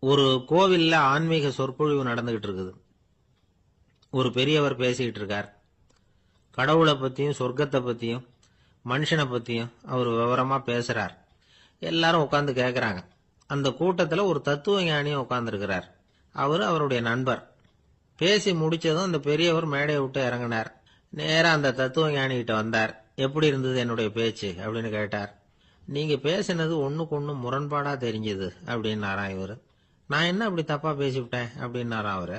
ஒரு கோவில்ல ஆன்மீக சொற்பொழிவு நடந்துகிட்டு இருக்குது. ஒரு பெரியவர் பேசிக்கிட்டு இருக்கார். கடவுளை பத்தியும் சொர்க்கத்தை பத்தியும் மனுஷனை பத்தியும் அவர் விவரமா பேசுறார். எல்லாரும் உட்கார்ந்து கேட்கறாங்க. அந்த கூட்டத்துல ஒரு தத்துவ ஞானியும் உட்கார்ந்து இருக்கிறார். அவரு அவருடைய நண்பர். பேசி முடிச்சதும் அந்த பெரியவர் மேடையை விட்டு இறங்கினார். நேரா அந்த தத்துவ ஞானி கிட்ட வந்தார். எப்படி இருந்தது என்னுடைய பேச்சு அப்படின்னு கேட்டார். நீங்க பேசினது ஒண்ணுக்கு ஒண்ணு முரண்பாடா தெரிஞ்சது அப்படின்னாராம் இவரு. நான் என்ன அப்படி தப்பா பேசிவிட்டேன் அப்படின்னாராம் அவரு.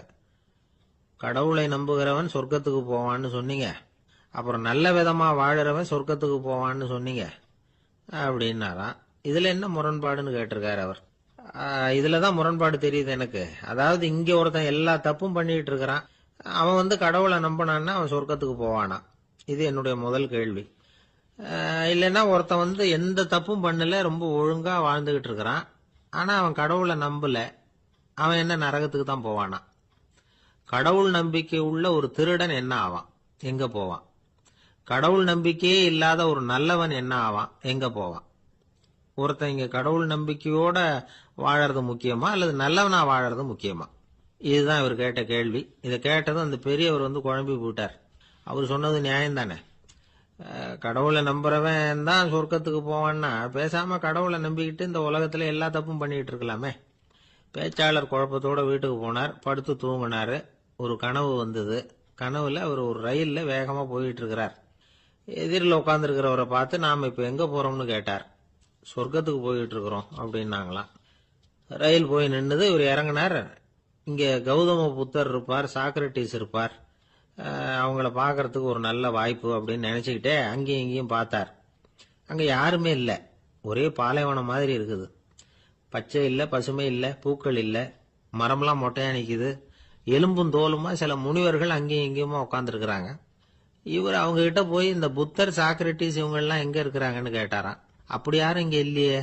கடவுளை நம்புகிறவன் சொர்க்கத்துக்கு போவான்னு சொன்னீங்க, அப்புறம் நல்ல விதமா வாழறவன் சொர்க்கத்துக்கு போவான்னு சொன்னீங்க அப்படின்னாராம். இதுல என்ன முரண்பாடுன்னு கேட்டிருக்காரு அவர். இதுலதான் முரண்பாடு தெரியுது எனக்கு. அதாவது இங்க ஒருத்தன் எல்லா தப்பும் பண்ணிட்டு இருக்கிறான், அவன் கடவுளை நம்பினான்னா அவன் சொர்க்கத்துக்கு போவானா? இது என்னுடைய முதல் கேள்வி. இல்லைன்னா ஒருத்தன் எந்த தப்பும் பண்ணல, ரொம்ப ஒழுங்கா வாழ்ந்துகிட்டு இருக்கிறான், ஆனா அவன் கடவுளை நம்பல, அவன் என்ன நரகத்துக்கு தான் போவானா? கடவுள் நம்பிக்கை உள்ள ஒரு திருடன் என்ன ஆவான், எங்க போவான்? கடவுள் நம்பிக்கையே இல்லாத ஒரு நல்லவன் என்ன ஆவான், எங்க போவான்? ஒருத்தன் இங்க கடவுள் நம்பிக்கையோட வாழறது முக்கியமா அல்லது நல்லவனா வாழறது முக்கியமா? இதுதான் இவர் கேட்ட கேள்வி. இதை கேட்டதும் அந்த பெரியவர் குழம்பி போயிட்டார். அவர் சொன்னது நியாயம் தானே. கடவுளை நம்புறவன் தான் சொர்க்கத்துக்கு போவான்னா பேசாம கடவுளை நம்பிக்கிட்டு இந்த உலகத்துல எல்லா தப்பும் பண்ணிட்டு இருக்கலாமே. பேச்சாளர் குழப்பத்தோட வீட்டுக்கு போனார். படுத்து தூங்கினாரு. ஒரு கனவு வந்தது. கனவுல அவர் ஒரு ரயில்ல வேகமா போயிட்டு இருக்கிறார். எதிரில் உட்கார்ந்துருக்கிறவரை பார்த்து நாம இப்ப எங்க போறோம்னு கேட்டார். சொர்க்கத்துக்கு போயிட்டு இருக்கிறோம் அப்படின்னாங்களாம். ரயில் போய் நின்னுது. இவர் இறங்கினார். இங்க கௌதம புத்தர் இருப்பார், சாக்ரட்டிஸ் இருப்பார், அவங்கள பாக்கிறதுக்கு ஒரு நல்ல வாய்ப்பு அப்படின்னு நினைச்சுக்கிட்டே அங்கேயும் இங்கேயும் பார்த்தார். அங்க யாருமே இல்ல. ஒரே பாலைவனம் மாதிரி இருக்குது. பச்சை இல்ல, பசுமை இல்ல, பூக்கள் இல்ல, மரம்லாம் மொட்டையா நிக்குது. எலும்பும் தோலுமா சில முனிவர்கள் அங்கேயும் இங்கேயுமா உட்கார்ந்து இருக்கிறாங்க. இவர் அவங்க கிட்ட போய் இந்த புத்தர், சாக்ரட்டிஸ் இவங்க எல்லாம் எங்க இருக்கிறாங்கன்னு கேட்டாராம். அப்படி யாரும் இங்க இல்லையே,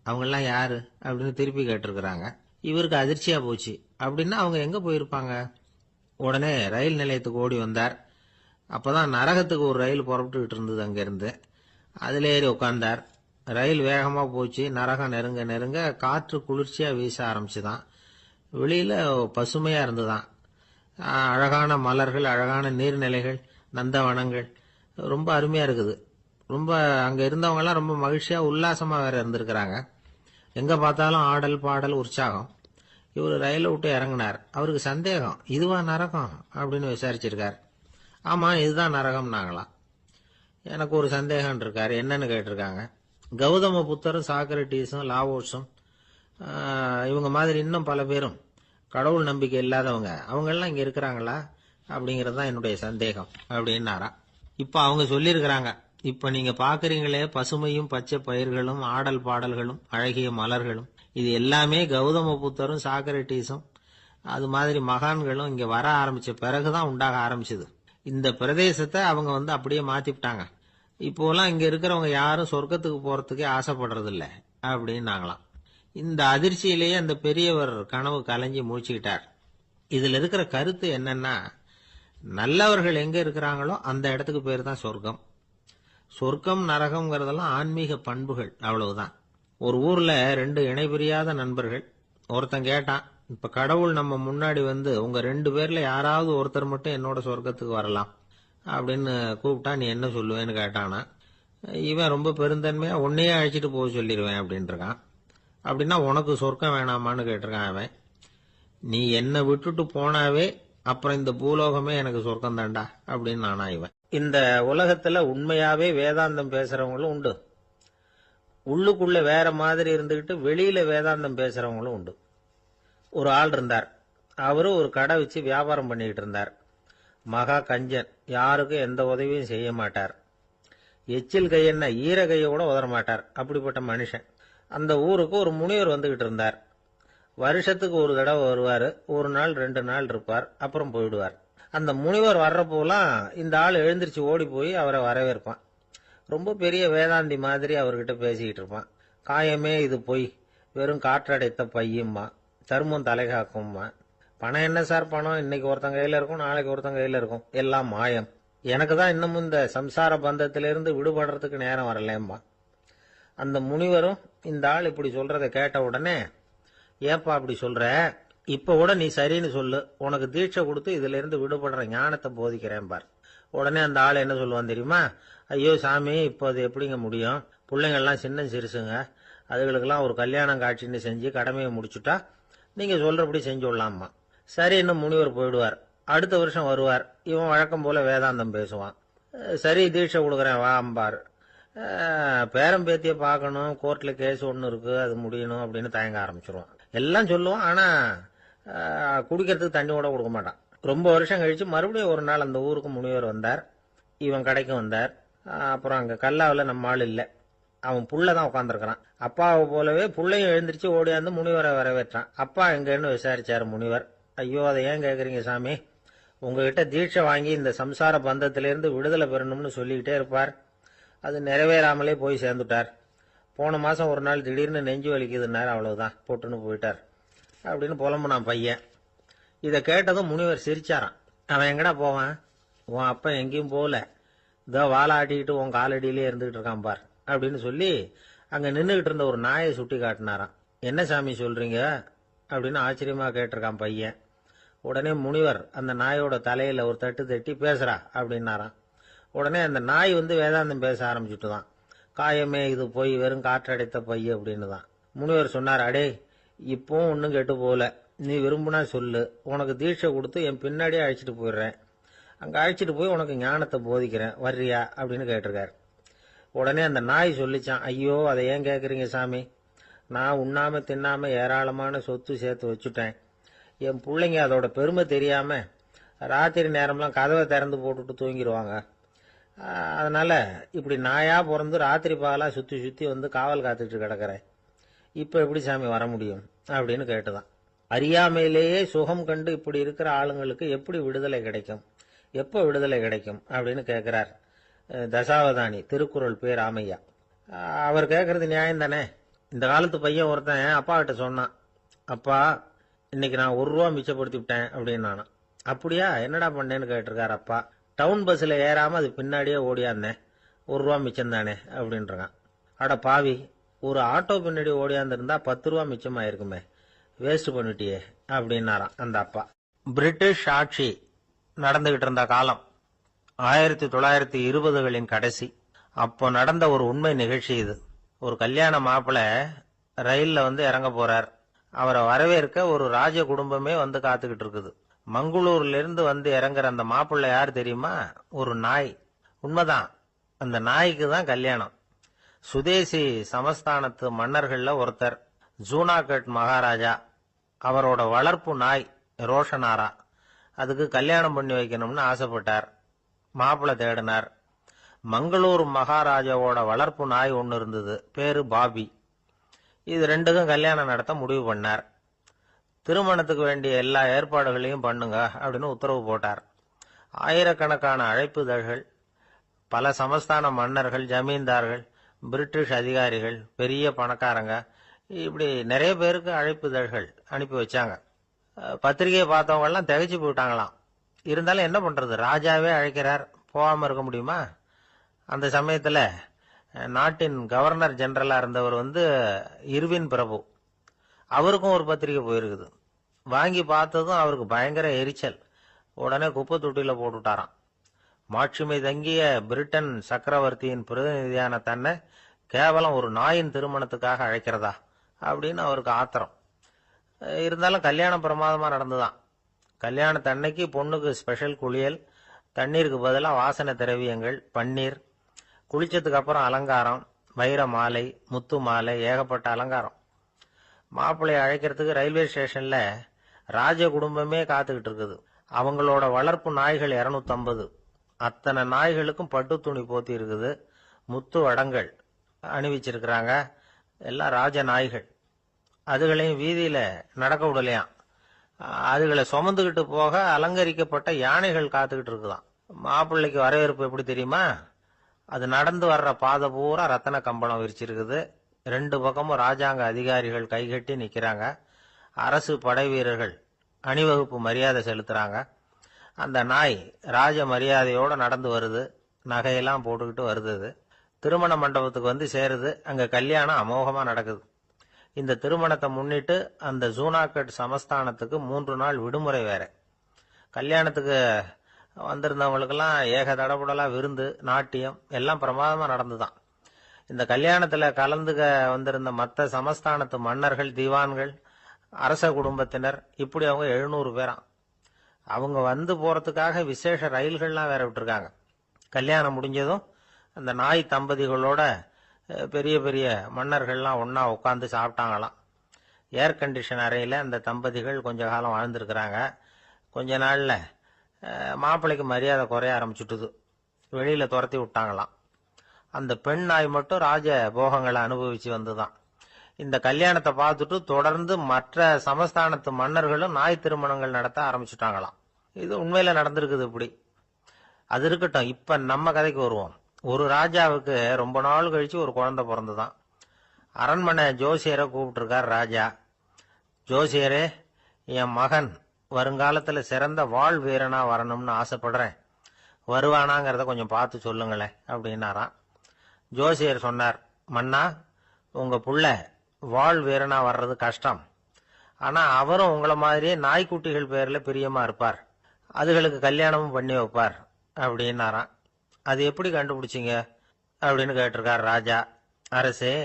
அவங்க எல்லாம் யாரு அப்படின்னு திருப்பி கேட்டிருக்கிறாங்க. இவருக்கு அதிர்ச்சியா போச்சு. அப்படின்னா அவங்க எங்க போயிருப்பாங்க? உடனே ரயில் நிலையத்துக்கு ஓடி வந்தார். அப்பதான் நரகத்துக்கு ஒரு ரயில் புறப்பட்டுக்கிட்டு இருந்தது. அங்கிருந்து அதுல ஏறி உட்கார்ந்தார். ரயில் வேகமா போச்சு. நரகம் நெருங்க நெருங்க காற்று குளிர்ச்சியா வீச ஆரம்பிச்சுதான். வெளியில பசுமையா இருந்துதான். அழகான மலர்கள், அழகான நீர்நிலைகள், நந்தவனங்கள், ரொம்ப அருமையா இருக்குது. ரொம்ப அங்க இருந்தவங்க எல்லாம் ரொம்ப மகிழ்ச்சியா உல்லாசமா வேற இருந்திருக்கிறாங்க. எங்க பார்த்தாலும் ஆடல் பாடல் உற்சாகம். இவர் ரயில விட்டு இறங்கினார். அவருக்கு சந்தேகம், இதுவா நரகம் அப்படின்னு விசாரிச்சிருக்கார். ஆமா, இதுதான் நரகம் நாங்களாம். எனக்கு ஒரு சந்தேகம் இருக்காரு. என்னன்னு கேட்டிருக்காங்க. கௌதம புத்தரும் சாக்ரட்டிஸும் லாவோஸும் இவங்க மாதிரி இன்னும் பல பேரும் கடவுள் நம்பிக்கை இல்லாதவங்க, அவங்க எல்லாம் இங்க இருக்கிறாங்களா அப்படிங்கறதுதான் என்னுடைய சந்தேகம் அப்படின்னாரா. இப்ப அவங்க சொல்லியிருக்கிறாங்க, இப்ப நீங்க பாக்குறீங்களே பசுமையும் பச்சை பயிர்களும் ஆடல் பாடல்களும் அழகிய மலர்களும், இது எல்லாமே கௌதம புத்தரும் சாக்ரட்டிஸும் அது மாதிரி மகான்களும் இங்க வர ஆரம்பிச்ச பிறகுதான் உண்டாக ஆரம்பிச்சது. இந்த பிரதேசத்தை அவங்க அப்படியே மாத்திவிட்டாங்க. இப்போலாம் இங்க இருக்கிறவங்க யாரும் சொர்க்கத்துக்கு போறதுக்கே ஆசைப்படுறது இல்ல அப்படின்னாங்களாம். இந்த அதிர்ச்சியிலேயே அந்த பெரியவர் கனவு கலைஞ்சி மூழ்கிட்டார். இதுல இருக்கிற கருத்து என்னன்னா, நல்லவர்கள் எங்க இருக்கிறாங்களோ அந்த இடத்துக்கு பேர் தான் சொர்க்கம். சொர்க்கம் நரகம்ங்கிறதெல்லாம் ஆன்மீக பண்புகள், அவ்வளவுதான். ஒரு ஊர்ல ரெண்டு இணைபிரியாத நண்பர்கள். ஒருத்தன் கேட்டான், இப்ப கடவுள் நம்ம முன்னாடி உங்க ரெண்டு பேர்ல யாராவது ஒருத்தர் மட்டும் என்னோட சொர்க்கத்துக்கு வரலாம் அப்படின்னு கூப்பிட்டா நீ என்ன சொல்லுவேன்னு கேட்டானா. இவன் ரொம்ப பெருந்தன்மையா உன்னையே அழைச்சிட்டு போக சொல்லிடுவேன் அப்படின்னு இருக்கான். அப்படின்னா உனக்கு சொர்க்கம் வேணாமான்னு கேட்டிருக்கான் அவன். நீ என்னை விட்டுட்டு போனாவே அப்புறம் இந்த பூலோகமே எனக்கு சொர்க்கம் தாண்டா அப்படின்னு நானா இவன். இந்த உலகத்துல உண்மையாவே வேதாந்தம் பேசுறவங்களும் உண்டு, உள்ளுக்குள்ள வேற மாதிரி இருந்துகிட்டு வெளியில வேதாந்தம் பேசுறவங்களும் உண்டு. ஒரு ஆள் இருந்தார். அவரு ஒரு கடை வச்சு வியாபாரம் பண்ணிக்கிட்டு இருந்தார். மகா கஞ்சன், யாருக்கும் எந்த உதவியும் செய்ய மாட்டார். எச்சில் கையென்ன ஈர கையை கூட உதற மாட்டார். அப்படிப்பட்ட மனுஷன். அந்த ஊருக்கு ஒரு முனிவர் வந்துகிட்டு இருந்தார். வருஷத்துக்கு ஒரு தடவை வருவாரு. ஒரு நாள் 2 நாள் இருப்பார், அப்புறம் போயிடுவார். அந்த முனிவர் வர்றப்போலாம் இந்த ஆள் எழுந்திருச்சு ஓடி போய் அவரை வரவேற்பான். ரொம்ப பெரிய வேதாந்தி மாதிரி அவர்கிட்ட பேசிக்கிட்டு இருப்பான். காயமே இது பொய், வெறும் காற்றடைத்த பையும்மா, சருமம் தலை காக்கும்மா, பணம் என்ன சார் பணம், இன்னைக்கு ஒருத்தன் கையில இருக்கும், நாளைக்கு ஒருத்தன் கையில இருக்கும், எல்லாம் மாயம், எனக்கு தான் இன்னமும் இந்த சம்சார பந்தத்திலிருந்து விடுபடுறதுக்கு நேரம் வரலேம்பா. அந்த முனிவரும் இந்த ஆள் இப்படி சொல்றதை கேட்ட உடனே ஏப்பா அப்படி சொல்ற? இப்ப கூட நீ சரின்னு சொல்லு, உனக்கு தீட்சை கொடுத்து இதுல இருந்து விடுபடுற ஞானத்தை போதிக்கிறேன் பார். உடனே அந்த ஆள் என்ன சொல்லுவான் தெரியுமா? ஐயோ சாமி, இப்போ அது எப்படிங்க முடியும்? பிள்ளைங்கள்லாம் சின்ன சிறுசுங்க, அதுகளுக்கெல்லாம் ஒரு கல்யாணம் காட்சின்னு செஞ்சு கடமையை முடிச்சுட்டா நீங்க சொல்றபடி செஞ்சு விடலாமா. சரி, இன்னும் முனிவர் போயிடுவார். அடுத்த வருஷம் வருவார். இவன் வழக்கம் போல வேதாந்தம் பேசுவான். சரி தீட்சை கொடுக்குறேன் வா அம்பார். பேரம் பேத்திய பார்க்கணும், கோர்ட்ல கேஸ் ஒன்று இருக்கு, அது முடியணும் அப்படின்னு தயங்க ஆரம்பிச்சிருவான். எல்லாம் சொல்லுவான், ஆனா குடிக்கிறதுக்கு தண்ணி கூட கொடுக்க மாட்டான். ரொம்ப வருஷம் கழிச்சு மறுபடியும் ஒரு நாள் அந்த ஊருக்கு முனிவர் வந்தார். இவன் கடைக்கு வந்தார். அப்புறம் அங்க கல்லாவில் நம்ம ஆள் இல்லை. அவன் புள்ளதான் உட்காந்துருக்கிறான். அப்பாவை போலவே புள்ளையும் எழுந்திரிச்சு ஓடியாந்து முனிவரை வரவேற்றான். அப்பா எங்கன்னு விசாரிச்சாரு முனிவர். ஐயோ, அதை ஏன் கேட்குறீங்க சாமி? உங்ககிட்ட தீட்சை வாங்கி இந்த சம்சார பந்தத்திலிருந்து விடுதலை பெறணும்னு சொல்லிக்கிட்டே இருப்பார். அது நிறைவேறாமலே போய் சேர்ந்துட்டார். போன மாசம் ஒரு நாள் திடீர்னு நெஞ்சு வலிக்குதுன்னார். அவ்வளவுதான், போட்டுன்னு போயிட்டார் அப்படின்னு புலம்புனான் பையன். இதை கேட்டதும் முனிவர் சிரிச்சாரான். அவன் எங்கடா போவான்? உன் அப்பா எங்கேயும் போகல, இதோ வாழாட்டிக்கிட்டு உன் காலடியிலே இருந்துகிட்டு இருக்கான் பார் அப்படின்னு சொல்லி அங்க நின்றுகிட்டு இருந்த ஒரு நாயை சுட்டி காட்டினாரான். என்ன சாமி சொல்றீங்க அப்படின்னு ஆச்சரியமா கேட்டிருக்கான் பையன். உடனே முனிவர் அந்த நாயோட தலையில ஒரு தட்டு தட்டி பேசுறா அப்படின்னாராம். உடனே அந்த நாய் வேதாந்தம் பேச ஆரம்பிச்சுட்டு தான். காயமே இது போய் வெறும் காற்றடைத்த பைய அப்படின்னு தான். முனிவர் சொன்னார், அடே இப்பவும் ஒன்னும் கெட்டு போகல, நீ விரும்புனா சொல்லு, உனக்கு தீட்சை கொடுத்து என் பின்னாடியே அழைச்சிட்டு போயிடுறேன், அங்க அழைச்சிட்டு போய் உனக்கு ஞானத்தை போதிக்கிறேன், வர்றியா அப்படின்னு கேட்டிருக்காரு. உடனே அந்த நாய் சொல்லிச்சான், ஐயோ அதை ஏன் கேட்குறீங்க சாமி, நான் உண்ணாம தின்னாம ஏராளமான சொத்து சேர்த்து வச்சுட்டேன். என் பிள்ளைங்க அதோட பெருமை தெரியாம ராத்திரி நேரம்லாம் கதவை திறந்து போட்டுட்டு தூங்கிடுவாங்க. அதனால இப்படி நாயா பிறந்து ராத்திரி பகலா சுத்தி சுத்தி காவல் காத்துட்டு கிடக்கிறேன். இப்ப எப்படி சாமி வர முடியும் அப்படின்னு கேட்டுதான். அறியாமையிலேயே சுகம் கண்டு இப்படி இருக்கிற ஆளுங்களுக்கு எப்படி விடுதலை கிடைக்கும், எப்ப விடுதலை கிடைக்கும் அப்படின்னு கேட்கிறார் தசாவதானி, திருக்குறள் பேர் ராமையா. அவர் கேட்கறது நியாயம் தானே. இந்த காலத்து பையன் ஒருத்தன் அப்பா கிட்ட சொன்னான், அப்பா இன்னைக்கு நான் ₹1 மிச்சப்படுத்தி விட்டேன் அப்படின்னு. நானா, அப்படியா, என்னடா பண்ணேன்னு கேட்டிருக்காரு அப்பா. டவுன் பஸ்ல ஏறாம அது பின்னாடியே ஓடியாந்தேன், ₹1 மிச்சம் தானே அப்படின்றான். அட பாவி, ஒரு ஆட்டோ பின்னாடி ஓடியாந்துருந்தா ₹10 மிச்சமாயிருக்குமே, வேஸ்ட் பண்ணிட்டியே அப்படின்னாராம் அந்த அப்பா. பிரிட்டிஷ் ஆட்சி நடந்துகிட்டு இருந்த காலம் 1920களின் கடைசி. அப்போ நடந்த ஒரு உண்மை நிகழ்ச்சி இது. ஒரு கல்யாண மாப்பிள்ளை ரயில்ல இறங்க போறார். அவரை வரவேற்க ஒரு ராஜ குடும்பமே காத்துக்கிட்டு இருக்குது. மங்களூர்ல இருந்து இறங்குற அந்த மாப்பிள்ளை யார் தெரியுமா? ஒரு நாய். உண்மைதான், அந்த நாய்க்கு தான் கல்யாணம். சுதேசி சமஸ்தானத்து மன்னர்கள்ல ஒருத்தர் ஜூனாகட் மகாராஜா. அவரோட வளர்ப்பு நாய் ரோஷனாரா. அதுக்கு கல்யாணம் பண்ணி வைக்கணும்னு ஆசைப்பட்டார். மாப்பிள்ளை தேடினார். மங்களூர் மகாராஜாவோட வளர்ப்பு நாய் ஒன்னு இருந்தது, பேரு பாபி. இது ரெண்டுக்கும் கல்யாணம் நடத்த முடிவு பண்ணார். திருமணத்துக்கு வேண்டிய எல்லா ஏற்பாடுகளையும் பண்ணுங்க அப்படின்னு உத்தரவு போட்டார். ஆயிரக்கணக்கான அழைப்புதழ்கள், பல சமஸ்தான மன்னர்கள், ஜமீன்தார்கள், பிரிட்டிஷ் அதிகாரிகள், பெரிய பணக்காரங்க, இப்படி நிறைய பேருக்கு அழைப்புதழ்கள் அனுப்பி வச்சாங்க. பத்திரிகையை பார்த்தவங்க எல்லாம் திகைச்சு போயிட்டாங்களாம். இருந்தாலும் என்ன பண்றது, ராஜாவே அழைக்கிறார், போகாம இருக்க முடியுமா? அந்த சமயத்துல நாட்டின் கவர்னர் ஜெனரலா இருந்தவர் இர்வின் பிரபு, அவருக்கும் ஒரு பத்திரிகை போயிருக்குது. வாங்கி பார்த்ததும் அவருக்கு பயங்கர எரிச்சல். உடனே குப்பை தொட்டியில போட்டுட்டாராம். மாட்சிமை தங்கிய பிரிட்டன் சக்கரவர்த்தியின் பிரதிநிதியான தன்னை கேவலம் ஒரு நாயின் திருமணத்துக்காக அழைக்கிறதா அப்படின்னு அவருக்கு ஆத்திரம். இருந்தாலும் கல்யாணம் பிரமாதமா நடந்துதான். கல்யாணத்தன்னைக்கு பொண்ணுக்கு ஸ்பெஷல் குளியல், தண்ணீருக்கு பதிலாக வாசனை திரவியங்கள், பன்னீர், குளிச்சதுக்கு அப்புறம் அலங்காரம், வைர மாலை, முத்து மாலை, ஏகப்பட்ட அலங்காரம். மாப்பிள்ளைய அழைக்கிறதுக்கு ரயில்வே ஸ்டேஷன்ல ராஜ குடும்பமே காத்துக்கிட்டு இருக்குது. அவங்களோட வளர்ப்பு நாய்கள் 250. அத்தனை நாய்களுக்கும் பட்டு துணி போத்தி இருக்குது, முத்து வடங்கள் அணிவிச்சிருக்கிறாங்க. எல்லாம் ராஜ நாய்கள். அதுகளையும் வீதியில நடக்க விடலையாம். அதுகளை சுமந்துகிட்டு போக அலங்கரிக்கப்பட்ட யானைகள் காத்துக்கிட்டு இருக்குதான். மாப்பிள்ளைக்கு வரவேற்பு எப்படி தெரியுமா? அது நடந்து வர்ற பாதை பூரா ரத்தன கம்பளம் விரிச்சிருக்குது. 2 பக்கமும் ராஜாங்க அதிகாரிகள் கைகட்டி நிக்கிறாங்க. அரசு படை வீரர்கள் அணிவகுப்பு மரியாதை செலுத்துறாங்க. அந்த நாய் ராஜ மரியாதையோட நடந்து வருது, நகையெல்லாம் போட்டுக்கிட்டு வருது. திருமண மண்டபத்துக்கு சேருது. அங்க கல்யாணம் அமோகமா நடக்குது. இந்த திருமணத்தை முன்னிட்டு அந்த ஜூனாகட் சமஸ்தானத்துக்கு 3 நாள் விடுமுறை வேற. கல்யாணத்துக்கு வந்திருந்தவங்களுக்கெல்லாம் ஏக தடபுடலா விருந்து, நாட்டியம் எல்லாம் பிரமாதமா நடந்துதான். இந்த கல்யாணத்துல கலந்துக்க வந்திருந்த மற்ற சமஸ்தானத்து மன்னர்கள், திவான்கள், அரச குடும்பத்தினர், இப்படி அவங்க 700 பேராம். அவங்க வந்து போறதுக்காக விசேஷ ரயில்கள்லாம் வேற விட்டுருக்காங்க. கல்யாணம் முடிஞ்சதும் அந்த நாய் தம்பதிகளோட பெரிய பெரிய மன்னர்கள்லாம் ஒன்னா உட்காந்து சாப்பிட்டாங்களாம். ஏர் கண்டிஷன் அறையில அந்த தம்பதிகள் கொஞ்ச காலம் வாழ்ந்திருக்கிறாங்க. கொஞ்ச நாள்ல மாப்பிள்ளைக்கு மரியாதை குறைய ஆரம்பிச்சுட்டுது. வெளியில துரத்தி விட்டாங்களாம். அந்த பெண் நாய் மட்டும் ராஜ போகங்களை அனுபவிச்சு வந்துதான். இந்த கல்யாணத்தை பார்த்துட்டு தொடர்ந்து மற்ற சமஸ்தானத்து மன்னர்களும் நாய் திருமணங்கள் நடத்த ஆரம்பிச்சுட்டாங்களாம். இது உண்மையில நடந்திருக்குது. இப்படி அது இருக்கட்டும். இப்ப நம்ம கதைக்கு வருவோம். ஒரு ராஜாவுக்கு ரொம்ப நாள் கழிச்சு ஒரு குழந்தை பிறந்துதான். அரண்மனை ஜோசியரை கூப்பிட்டுருக்கார் ராஜா. ஜோசியரே, என் மகன் வருங்காலத்துல சிறந்த வாழ் வீரனா வரணும்னு ஆசைப்படுறேன். வருவானாங்கிறத கொஞ்சம் பார்த்து சொல்லுங்களேன் அப்படின்னாராம். ஜோசியர் சொன்னார், மன்னா, உங்க புள்ள வாழ் வீரனா வர்றது கஷ்டம். ஆனா அவரும் உங்களை மாதிரியே நாய்க்குட்டிகள் பேர்ல பிரியமா இருப்பார். அதுகளுக்கு கல்யாணமும் பண்ணி வைப்பார் அப்படின்னாராம். அது எப்படி கண்டுபிடிச்சிங்க அப்படின்னு கேட்டிருக்கார் ராஜா. அரசே,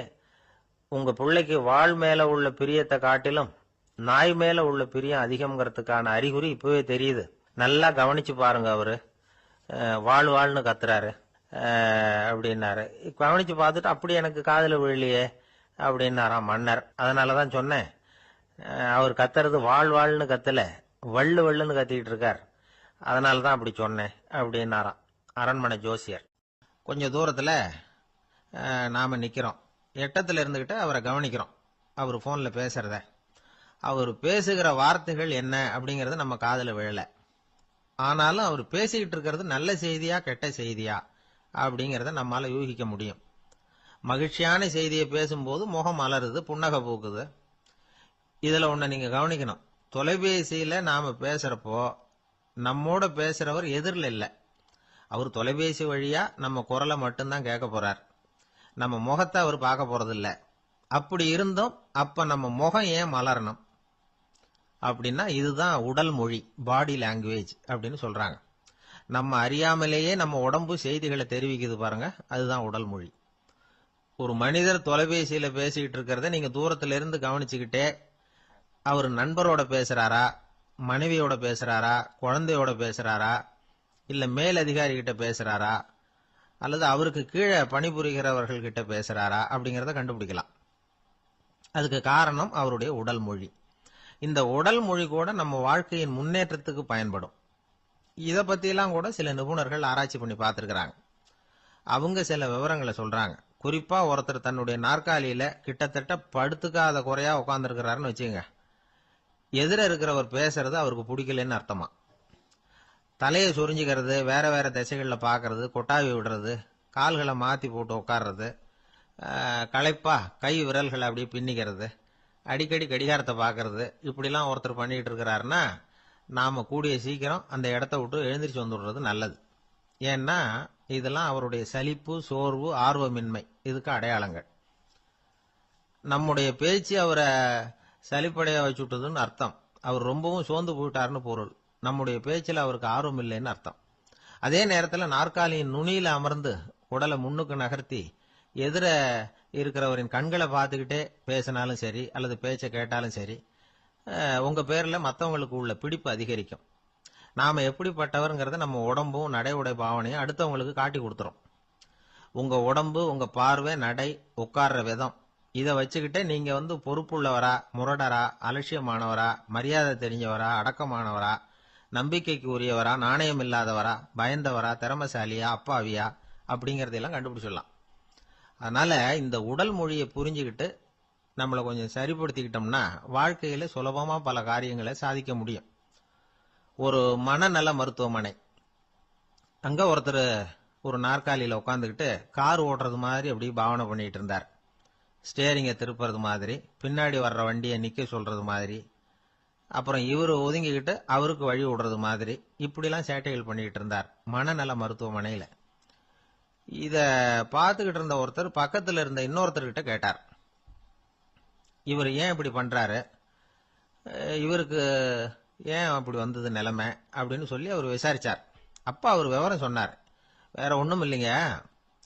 உங்க பிள்ளைக்கு வாழ் மேல உள்ள பிரியத்தை காட்டிலும் நாய் மேல உள்ள பிரியம் அதிகம்ங்கிறதுக்கான அறிகுறி இப்பவே தெரியுது. நல்லா கவனிச்சு பாருங்க. அவரு வாழ் வாழ்னு கத்துறாரு அப்படின்னாரு. கவனிச்சு பார்த்துட்டு அப்படி எனக்கு காதுல விழலையே அப்படின்னாராம் மன்னர். அதனாலதான் சொன்னேன், அவர் கத்துறது வாழ் வாழ்னு கத்தல, வள்ளு வள்ளுன்னு கத்திக்கிட்டு இருக்கார். அதனாலதான் அப்படி சொன்னேன் அப்படின்னாராம் அரண்மனை ஜோசியர். கொஞ்சம் தூரத்துல நாம நிக்கிறோம். எட்டத்துல இருந்துகிட்டு அவரை கவனிக்கிறோம். அவர் போன்ல பேசுறத. அவர் பேசுகிற வார்த்தைகள் என்ன அப்படிங்கறது நம்ம காதுல விழல. ஆனாலும் அவர் பேசிக்கிட்டு இருக்கிறது நல்ல செய்தியா கெட்ட செய்தியா அப்படிங்கறத நம்மால யூகிக்க முடியும். மகிழ்ச்சியான செய்தியை பேசும்போது முகம் மலருது, புன்னகை பூக்குது. இதுல ஒண்ணு நீங்க கவனிக்கணும். தொலைபேசியில நாம பேசுறப்போ நம்மோட பேசுறவர் எதிரில் இல்ல. அவர் தொலைபேசி வழியா நம்ம குரலை மட்டும்தான் கேட்க போறார். நம்ம முகத்தை அவர் பார்க்க போறது இல்ல. அப்படி இருந்தும் அப்ப நம்ம முகம் ஏன் மலரணும் அப்படின்னா இதுதான் உடல் மொழி, பாடி லாங்குவேஜ் அப்படின்னு சொல்றாங்க. நம்ம அறியாமலேயே நம்ம உடம்பு செய்திகளை தெரிவிக்குது பாருங்க, அதுதான் உடல் மொழி. ஒரு மனிதர் தொலைபேசியில பேசிக்கிட்டு இருக்கிறத நீங்க தூரத்துல இருந்து கவனிச்சுக்கிட்டே அவர் நண்பரோட பேசுறாரா, மனைவியோட பேசுறாரா, குழந்தையோட பேசுறாரா, இல்ல மேல் அதிகாரி கிட்ட பேசுறாரா, அல்லது அவருக்கு கீழே பணிபுரிகிறவர்கள் கிட்ட பேசுறாரா அப்படிங்கறத கண்டுபிடிக்கலாம். அதுக்கு காரணம் அவருடைய உடல் மொழி. இந்த உடல் மொழி கூட நம்ம வாழ்க்கையின் முன்னேற்றத்துக்கு பயன்படும். இத பத்தியெல்லாம் கூட சில நிபுணர்கள் ஆராய்ச்சி பண்ணி பார்த்திருக்கிறாங்க. அவங்க சில விவரங்களை சொல்றாங்க. குறிப்பா ஒருத்தர் தன்னுடைய நாற்காலியில கிட்டத்தட்ட படுத்துக்காத குறையா உட்கார்ந்துருக்கிறாருன்னு வச்சுங்க. எதிர இருக்கிறவர் பேசுறது அவருக்கு பிடிக்கலன்னு அர்த்தமா. தலையை சொரிஞ்சுக்கிறது, வேற வேற திசைகள்ல பாக்குறது, கொட்டாவி விடுறது, கால்களை மாத்தி போட்டு உட்கார்றது, களைப்பா கை விரல்களை அப்படியே பின்னிக்கிறது, அடிக்கடி கடிகாரத்தை பாக்குறது, இப்படிலாம் ஒருத்தர் பண்ணிட்டு இருக்கிறாருன்னா நாம கூடிய சீக்கிரம் அந்த இடத்த விட்டு எழுந்திரிச்சு வந்துடுறது நல்லது. ஏன்னா இதெல்லாம் அவருடைய சலிப்பு, சோர்வு, ஆர்வமின்மை இதுக்கு அடையாளங்கள். நம்முடைய பேச்சு அவரை சலிப்படைய வச்சுட்டதுன்னு அர்த்தம். அவர் ரொம்பவும் சோர்ந்து போயிட்டாருன்னு பொருள். நம்முடைய பேச்சில் அவருக்கு ஆர்வம் இல்லைன்னு அர்த்தம். அதே நேரத்தில் நாற்காலியின் நுனியில அமர்ந்து உடலை முன்னுக்கு நகர்த்தி எதிர இருக்கிறவரின் கண்களை பார்த்துக்கிட்டே பேசினாலும் சரி அல்லது பேச்சை கேட்டாலும் சரி, உங்க பேர்ல மற்றவங்களுக்கு உள்ள பிடிப்பு அதிகரிக்கும். நாம எப்படிப்பட்டவர்ங்கிறத நம்ம உடம்பும் நடை உடை பாவனையும் அடுத்தவங்களுக்கு காட்டி கொடுத்துரும். உங்க உடம்பு, உங்க பார்வை, நடை, உட்கார்ற விதம் இதை வச்சுக்கிட்டே நீங்க பொறுப்புள்ளவரா, முரடரா, அலட்சியமானவரா, மரியாதை தெரிஞ்சவரா, அடக்கமானவரா, நம்பிக்கைக்கு உரியவரா, நாணயம் இல்லாதவரா, பயந்தவரா, திறமசாலியா, அப்பாவியா அப்படிங்கறதெல்லாம் கண்டுபிடிச்சிடலாம். அதனால இந்த உடல் மொழியை புரிஞ்சுக்கிட்டு நம்மளை கொஞ்சம் சரிப்படுத்திக்கிட்டோம்னா வாழ்க்கையில சுலபமா பல காரியங்களை சாதிக்க முடியும். ஒரு மனநல மருத்துவமனை. அங்க ஒருத்தர் ஒரு நாற்காலியில உட்காந்துக்கிட்டு கார் ஓட்டுறது மாதிரி அப்படி பாவனை பண்ணிட்டு இருந்தார். ஸ்டேரிங்கை திருப்புறது மாதிரி, பின்னாடி வர்ற வண்டியை நிக்க சொல்றது மாதிரி, அப்புறம் இவரு ஒதுங்கிக்கிட்டு அவருக்கு வழி விடுறது மாதிரி, இப்படிலாம் சேட்டைகள் பண்ணிட்டு இருந்தார் மனநல மருத்துவமனையில. இத பார்த்துக்கிட்டு இருந்த ஒருத்தர் பக்கத்துல இருந்த இன்னொருத்தர்கிட்ட கேட்டார், இவர் ஏன் இப்படி பண்றாரு, இவருக்கு ஏன் அப்படி வந்தது நிலைமை அப்படின்னு சொல்லி அவர் விசாரிச்சார். அப்ப அவர் விவரம் சொன்னார். வேற ஒண்ணும் இல்லைங்க,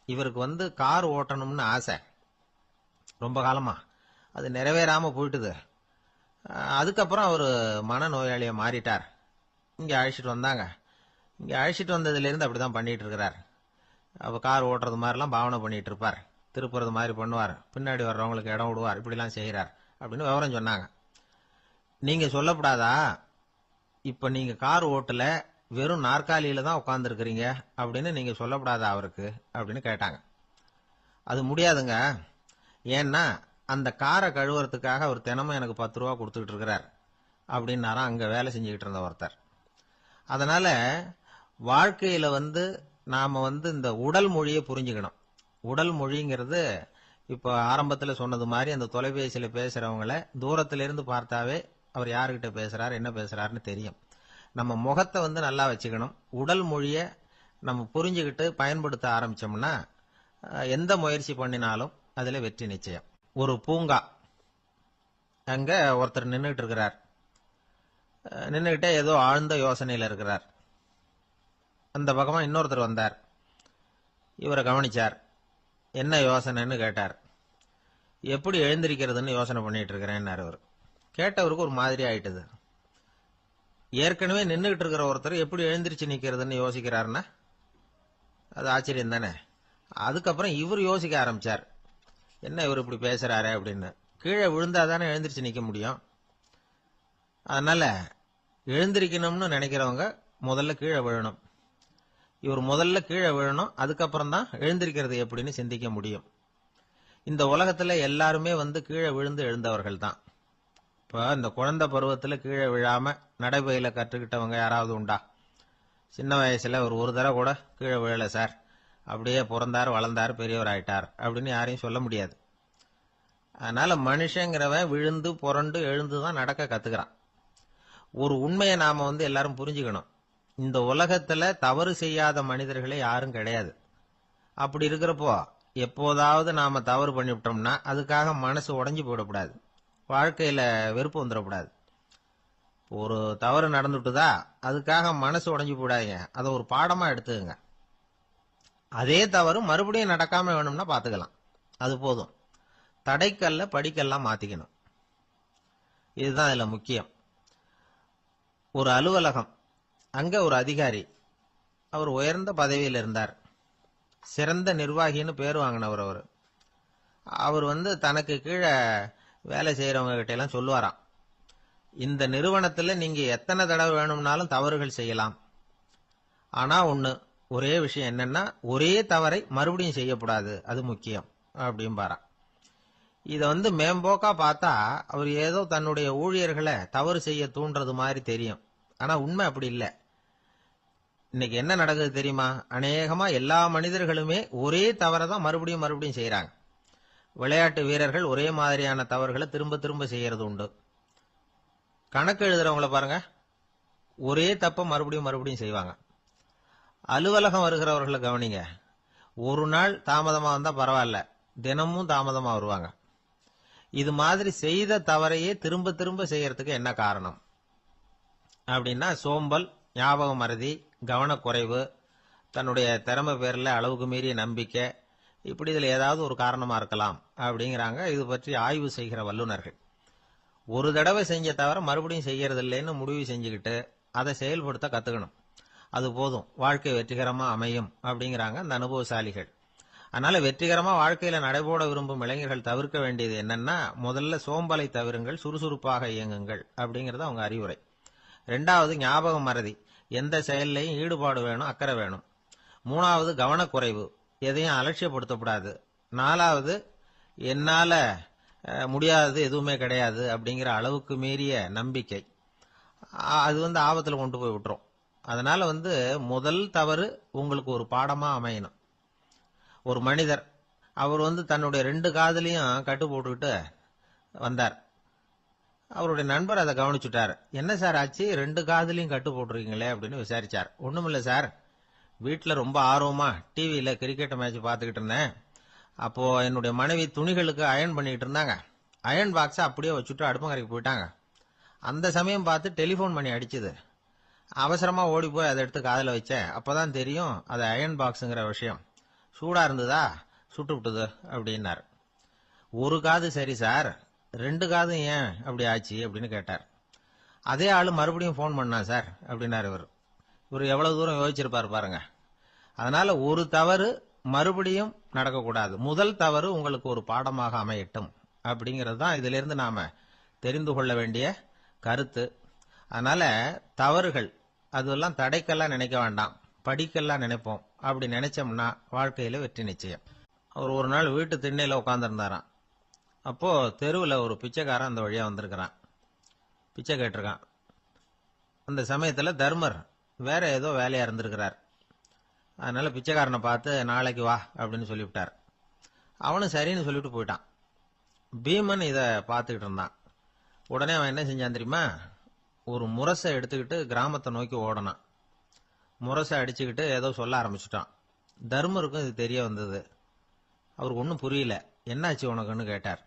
இவருக்கு கார் ஓட்டணும்னு ஆசை ரொம்ப காலமா, அது நிறைவேறாம போயிட்டுது. அதுக்கப்புறம் அவர் மனநோயாளியா மாறிட்டார். இங்க அழைச்சிட்டு வந்தாங்க. இங்க அழைச்சிட்டு வந்ததுல இருந்து அப்படிதான் பண்ணிட்டு இருக்கிறார். அப்ப கார் ஓட்டுறது மாதிரிலாம் பாவனை பண்ணிட்டு இருப்பார், திருப்புறது மாதிரி பண்ணுவார், பின்னாடி வர்றவங்களுக்கு இடம் விடுவார், இப்படிலாம் செய்யறார் அப்படின்னு விவரம் சொன்னாங்க. நீங்க சொல்லப்படாதா, இப்ப நீங்க கார் ஓட்டல, வெறும் நாற்காலியில தான் உட்கார்ந்து இருக்கிறீங்க அப்படின்னு நீங்க சொல்லப்படாதா அவருக்கு அப்படின்னு கேட்டாங்க. அது முடியாதுங்க, ஏன்னா அந்த காரை கழுவுறதுக்காக அவர் தினமும் எனக்கு 10 ரூபா கொடுத்துக்கிட்டு இருக்கிறார் அப்படின்னாராம் அங்க வேலை செஞ்சுக்கிட்டு இருந்த ஒருத்தர். அதனால வாழ்க்கையில நாம இந்த உடல் மொழியை புரிஞ்சுக்கணும். உடல் மொழிங்கிறது இப்ப ஆரம்பத்துல சொன்னது மாதிரி அந்த தொலைபேசியில பேசுறவங்கள தூரத்துல இருந்து பார்த்தாவே அவர் யாருகிட்ட பேசுறாரு என்ன பேசுறாருன்னு தெரியும். நம்ம முகத்தை நல்லா வச்சுக்கணும். உடல் மொழியை நம்ம புரிஞ்சுக்கிட்டு பயன்படுத்த ஆரம்பிச்சோம்னா எந்த முயற்சி பண்ணினாலும் அதுல வெற்றி நிச்சயம். ஒரு பூங்கா, அங்க ஒருத்தர் நின்றுட்டு இருக்கிறார். நின்றுகிட்டே ஏதோ ஆழ்ந்த யோசனையில இருக்கிறார். அந்த பக்கமா இன்னொருத்தர் வந்தார். இவரை கவனிச்சார். என்ன யோசனைன்னு கேட்டார். எப்படி எழுந்திருக்கிறதுன்னு யோசனை பண்ணிட்டு இருக்கிறேன்னாரு அவர். கேட்டவருக்கு ஒரு மாதிரி ஆயிட்டது. ஏற்கனவே நின்றுகிட்டு இருக்கிற ஒருத்தர் எப்படி எழுந்திருச்சு நிக்கிறதுன்னு யோசிக்கிறாருன்னா அது ஆச்சரியம் தானே. அதுக்கப்புறம் இவர் யோசிக்க ஆரம்பிச்சார், என்ன இவர் இப்படி பேசுறாரு அப்படின்னு. கீழே விழுந்தாதானே எழுந்திருச்சு நிக்க முடியும். அதனால எழுந்திருக்கணும்னு நினைக்கிறவங்க முதல்ல கீழே விழணும். இவர் முதல்ல கீழே விழணும், அதுக்கப்புறம் தான் எழுந்திருக்கிறது எப்படின்னு சிந்திக்க முடியும். இந்த உலகத்துல எல்லாருமே கீழே விழுந்து எழுந்தவர்கள் தான். இப்ப இந்த குழந்தை பருவத்துல கீழே விழாம நடைபயில கற்றுக்கிட்டவங்க யாராவது உண்டா? சின்ன வயசுல ஒரு தடவை கூட கீழே விழல சார், அப்படியே பிறந்தார் வளர்ந்தார் பெரியவர் ஆயிட்டார் அப்படின்னு யாரையும் சொல்ல முடியாது. அதனால மனுஷங்கிறவன் விழுந்து புரண்டு எழுந்துதான் நடக்க கத்துக்கிறான். ஒரு உண்மையை நாம எல்லாரும் புரிஞ்சுக்கணும். இந்த உலகத்துல தவறு செய்யாத மனிதர்களே யாரும் கிடையாது. அப்படி இருக்கிறப்போ எப்போதாவது நாம தவறு பண்ணிவிட்டோம்னா அதுக்காக மனசு உடைஞ்சு போயிடக்கூடாது, வாழ்க்கையில வெறுப்பு வந்துடக்கூடாது. ஒரு தவறு நடந்துட்டுதா அதுக்காக மனசு உடைஞ்சு போடாதீங்க, அதை ஒரு பாடமா எடுத்துக்கங்க. அதே தவறு மறுபடியும் நடக்காம வேணும்னா பாத்துக்கலாம், அது போதும். தடைக்கல்ல படிக்கல்லாம் மாத்திக்கணும், இதுதான் இதுல முக்கியம். ஒரு அலுவலகம், அங்க ஒரு அதிகாரி, அவர் உயர்ந்த பதவியில் இருந்தார், சிறந்த நிர்வாகின்னு பேர் வாங்கினவர். அவர் தனக்கு கீழே வேலை செய்யறவங்க கிட்ட எல்லாம் சொல்லுவாராம், இந்த நிறுவனத்துல நீங்க எத்தனை தடவை வேணும்னாலும் தவறுகள் செய்யலாம், ஆனா ஒரே விஷயம் என்னன்னா ஒரே தவறை மறுபடியும் செய்யக்கூடாது, அது முக்கியம் அப்படின்பாராம். இத மேம்போக்கா பார்த்தா அவர் ஏதோ தன்னுடைய ஊழியர்களை தவறு செய்ய தூண்டுறது மாதிரி தெரியும். ஆனா உண்மை அப்படி இல்லை. இன்னைக்கு என்ன நடக்குது தெரியுமா? அநேகமா எல்லா மனிதர்களுமே ஒரே தவறை தான் மறுபடியும் மறுபடியும் செய்யறாங்க. விளையாட்டு வீரர்கள் ஒரே மாதிரியான தவறுகளை திரும்ப திரும்ப செய்யறது உண்டு. கணக்கு எழுதுறவங்களை பாருங்க, ஒரே தப்ப மறுபடியும் மறுபடியும் செய்வாங்க. அலுவலகம் வருகிறவர்களை கவனிங்க, ஒரு நாள் தாமதமா வந்தா பரவாயில்ல, தினமும் தாமதமா வருவாங்க. இது மாதிரி செய்த தவறையே திரும்ப திரும்ப செய்யறதுக்கு என்ன காரணம் அப்படின்னா சோம்பல், ஞாபக மறதி, கவனக்குறைவு, தன்னுடைய திறமை பேர்ல அளவுக்கு மீறிய நம்பிக்கை, இப்படி இதுல ஏதாவது ஒரு காரணமா இருக்கலாம் அப்படிங்கிறாங்க இது பற்றி ஆய்வு செய்கிற வல்லுநர்கள். ஒரு தடவை செஞ்ச தவிர மறுபடியும் செய்யறது இல்லைன்னு முடிவு செஞ்சுக்கிட்டு அதை செயல்படுத்த கத்துக்கணும், அது போதும், வாழ்க்கை வெற்றிகரமா அமையும் அப்படிங்கிறாங்க அந்த அனுபவசாலிகள். அதனால வெற்றிகரமா வாழ்க்கையில நடைபோட விரும்பும் இளைஞர்கள் தவிர்க்க வேண்டியது என்னன்னா, முதல்ல சோம்பலை தவிருங்கள், சுறுசுறுப்பாக இயங்குங்கள் அப்படிங்கறது அவங்க அறிவுரை. ரெண்டாவது ஞாபக மறதி, எந்த செயல்லையும் ஈடுபாடு வேணும், அக்கறை வேணும். மூணாவது கவனக்குறைவு, எதையும் அலட்சியப்படுத்தக்கூடாது. நாலாவது என்னால முடியாதது எதுவுமே கிடையாது அப்படிங்கிற அளவுக்கு மீறிய நம்பிக்கை, அது ஆபத்துல கொண்டு போய் விட்டுரும். அதனால முதல் தவறு உங்களுக்கு ஒரு பாடமா அமையணும். ஒரு மனிதர், அவர் தன்னுடைய 2 காதுலையும் கட்டு போட்டுக்கிட்டு வந்தார். அவருடைய நண்பர் அதை கவனிச்சுட்டார். என்ன சார் ஆச்சு, 2 காதுலையும் கட்டு போட்டுருக்கீங்களே அப்படின்னு விசாரிச்சார். ஒண்ணுமில்ல சார், வீட்டுல ரொம்ப ஆர்வமா டிவியில கிரிக்கெட் மேட்ச் பார்த்துக்கிட்டு இருந்தேன். அப்போ என்னுடைய மனைவி துணிகளுக்கு அயன் பண்ணிக்கிட்டு இருந்தாங்க. அயன் பாக்ஸை அப்படியே வச்சுட்டு அடுப்பங்கரைக்கு போயிட்டாங்க. அந்த சமயம் பார்த்து டெலிஃபோன் பண்ணி அடிச்சுது. அவசரமா ஓடி போய் அதை எடுத்து காதில் வச்சேன். அப்பதான் தெரியும் அது அயன் பாக்ஸுங்கிற விஷயம். சூடா இருந்ததா, சுட்டு விட்டுது அப்படின்னார். ஒரு காது சரி சார், 2 காதும் ஏன் அப்படி ஆச்சு அப்படின்னு கேட்டார். அதே ஆளு மறுபடியும் போன் பண்ணா சார் அப்படின்னாரு இவர். இவர் எவ்வளவு தூரம் யோசிச்சிருப்பாரு பாருங்க. அதனால ஒரு தவறு மறுபடியும் நடக்கக்கூடாது. முதல் தவறு உங்களுக்கு ஒரு பாடமாக அமையட்டும் அப்படிங்கிறது தான் இதுல இருந்து நாம தெரிந்து கொள்ள வேண்டிய கருத்து. அதனால தவறுகள் அதெல்லாம் தடைக்கெல்லாம் நினைக்க வேண்டாம், படிக்கெல்லாம் நினைப்போம். அப்படி நினைச்சோம்னா வாழ்க்கையில வெற்றி நிச்சயம். அவர் ஒரு நாள் வீட்டு திண்ணையில உட்கார்ந்துருந்தாராம். அப்போ தெருவில் ஒரு பிச்சைக்காரன் அந்த வழியா வந்திருக்கிறான். பிச்சை கேட்டிருக்கான். அந்த சமயத்துல தர்மர் வேற ஏதோ வேலையா இருந்திருக்கிறார். அதனால பிச்சைக்காரனை பார்த்து நாளைக்கு வா அப்படின்னு சொல்லிவிட்டார். அவனும் சரின்னு சொல்லிட்டு போயிட்டான். பீமன் இத பார்த்துக்கிட்டு இருந்தான். உடனே அவன் என்ன செஞ்சான் தெரியுமா? ஒரு முரசை எடுத்துக்கிட்டு கிராமத்தை நோக்கி ஓடனான். முரசை அடிச்சுக்கிட்டு ஏதோ சொல்ல ஆரம்பிச்சுட்டான். தர்மருக்கும் இது தெரிய வந்தது. அவருக்கு ஒன்றும் புரியல. என்னாச்சு உனக்குன்னு கேட்டார்.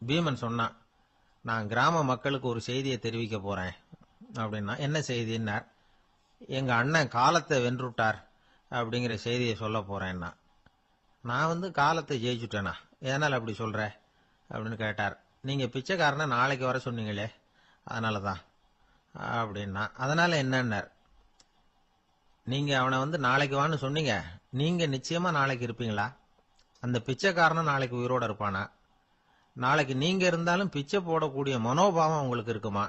பீமன் சொன்னான், நான் கிராம மக்களுக்கு ஒரு செய்தியை தெரிவிக்க போறேன் அப்படின்னா. என்ன செய்தின்னார். எங்க அண்ணன் காலத்தை வென்றுட்டார் அப்படிங்கிற செய்தியை சொல்ல போறேன்னா. நான் காலத்தை ஜெயிச்சுட்டேனா, எதனால் அப்படி சொல்ற அப்படின்னு கேட்டார். நீங்க பிச்சைக்காரனை நாளைக்கு வர சொன்னீங்களே, அதனாலதான் அப்படின்னா. அதனால என்னன்னார். நீங்க அவனை நாளைக்கு வான்னு சொன்னீங்க, நீங்க நிச்சயமா நாளைக்கு இருப்பீங்களா? அந்த பிச்சைக்காரனும் நாளைக்கு உயிரோட இருப்பானா? நாளைக்கு நீங்க இருந்தாலும் பிச்சை போடக்கூடிய மனோபாவம் உங்களுக்கு இருக்குமா?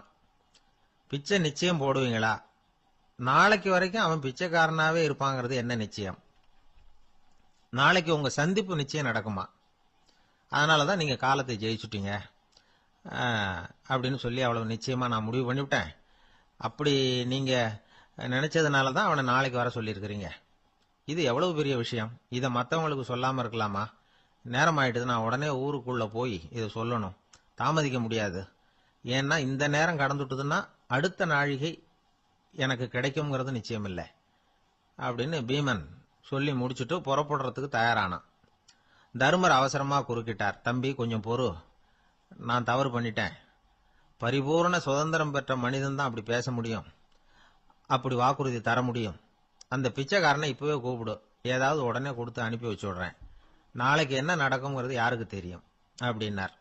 பிச்சை நிச்சயம் போடுவீங்களா? நாளைக்கு வரைக்கும் அவன் பிச்சைக்காரனாவே இருப்பாங்கிறது என்ன நிச்சயம்? நாளைக்கு உங்க சந்திப்பு நிச்சயம் நடக்குமா? அதனாலதான் நீங்க காலத்தை ஜெயிச்சுட்டீங்க அப்படின்னு சொல்லி அவ்வளவு நிச்சயமா நான் முடிவு பண்ணிவிட்டேன். அப்படி நீங்க நினைச்சதுனாலதான் அவனை நாளைக்கு வர சொல்லியிருக்கிறீங்க. இது எவ்வளவு பெரிய விஷயம். இதை மற்றவங்களுக்கு சொல்லாம இருக்கலாமா? நேரம் ஆயிட்டுது, நான் உடனே ஊருக்குள்ள போய் இதை சொல்லணும், தாமதிக்க முடியாது. ஏன்னா இந்த நேரம் கடந்துட்டுதுன்னா அடுத்த நாழிகை எனக்கு கிடைக்கும்ங்கிறது நிச்சயம் இல்லை அப்படின்னு பீமன் சொல்லி முடிச்சுட்டு புறப்படுறதுக்கு தயாரானான். தர்மர் அவசரமா குறுக்கிட்டார். தம்பி கொஞ்சம் பொறு, நான் தவறு பண்ணிட்டேன். பரிபூர்ண சுதந்திரம் பெற்ற மனிதன் தான் அப்படி பேச முடியும், அப்படி வாக்குறுதி தர முடியும். அந்த பிச்சைக்காரனை இப்பவே கூப்பிடு, ஏதாவது உடனே கொடுத்து அனுப்பி வச்சு விடுறேன். நாளைக்கு என்ன நடக்கும்ங்கிறது யாருக்கு தெரியும் அப்படின்னார்.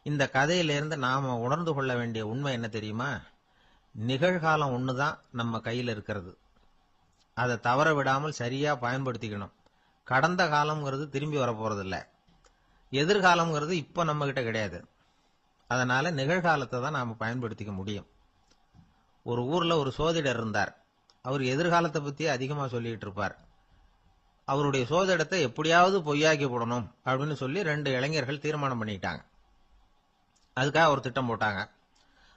இந்த கதையிலிருந்து நாம உணர்ந்து கொள்ள வேண்டிய உண்மை என்ன தெரியுமா? நிகழ்காலம் ஒண்ணுதான் நம்ம கையில் இருக்கிறது. அதை தவற விடாமல் சரியா பயன்படுத்திக்கணும். கடந்த காலம்ங்கிறது திரும்பி வர போறது இல்ல. எதிர்காலம்ங்கிறது இப்ப நம்ம கிட்ட கிடையாது. அதனால நிகழ்காலத்தை தான் நாம பயன்படுத்திக்க முடியும். ஒரு ஊர்ல ஒரு சோதிடர் இருந்தார். அவர் எதிர்காலத்தை பத்தி அதிகமா சொல்லிட்டு இருப்பார். அவருடைய சோதிடத்தை எப்படியாவது பொய்யாக்கி போடணும் அப்படின்னு சொல்லி 2 இளைஞர்கள் தீர்மானம் பண்ணிட்டாங்க. அதுக்காக ஒரு திட்டம் போட்டாங்க.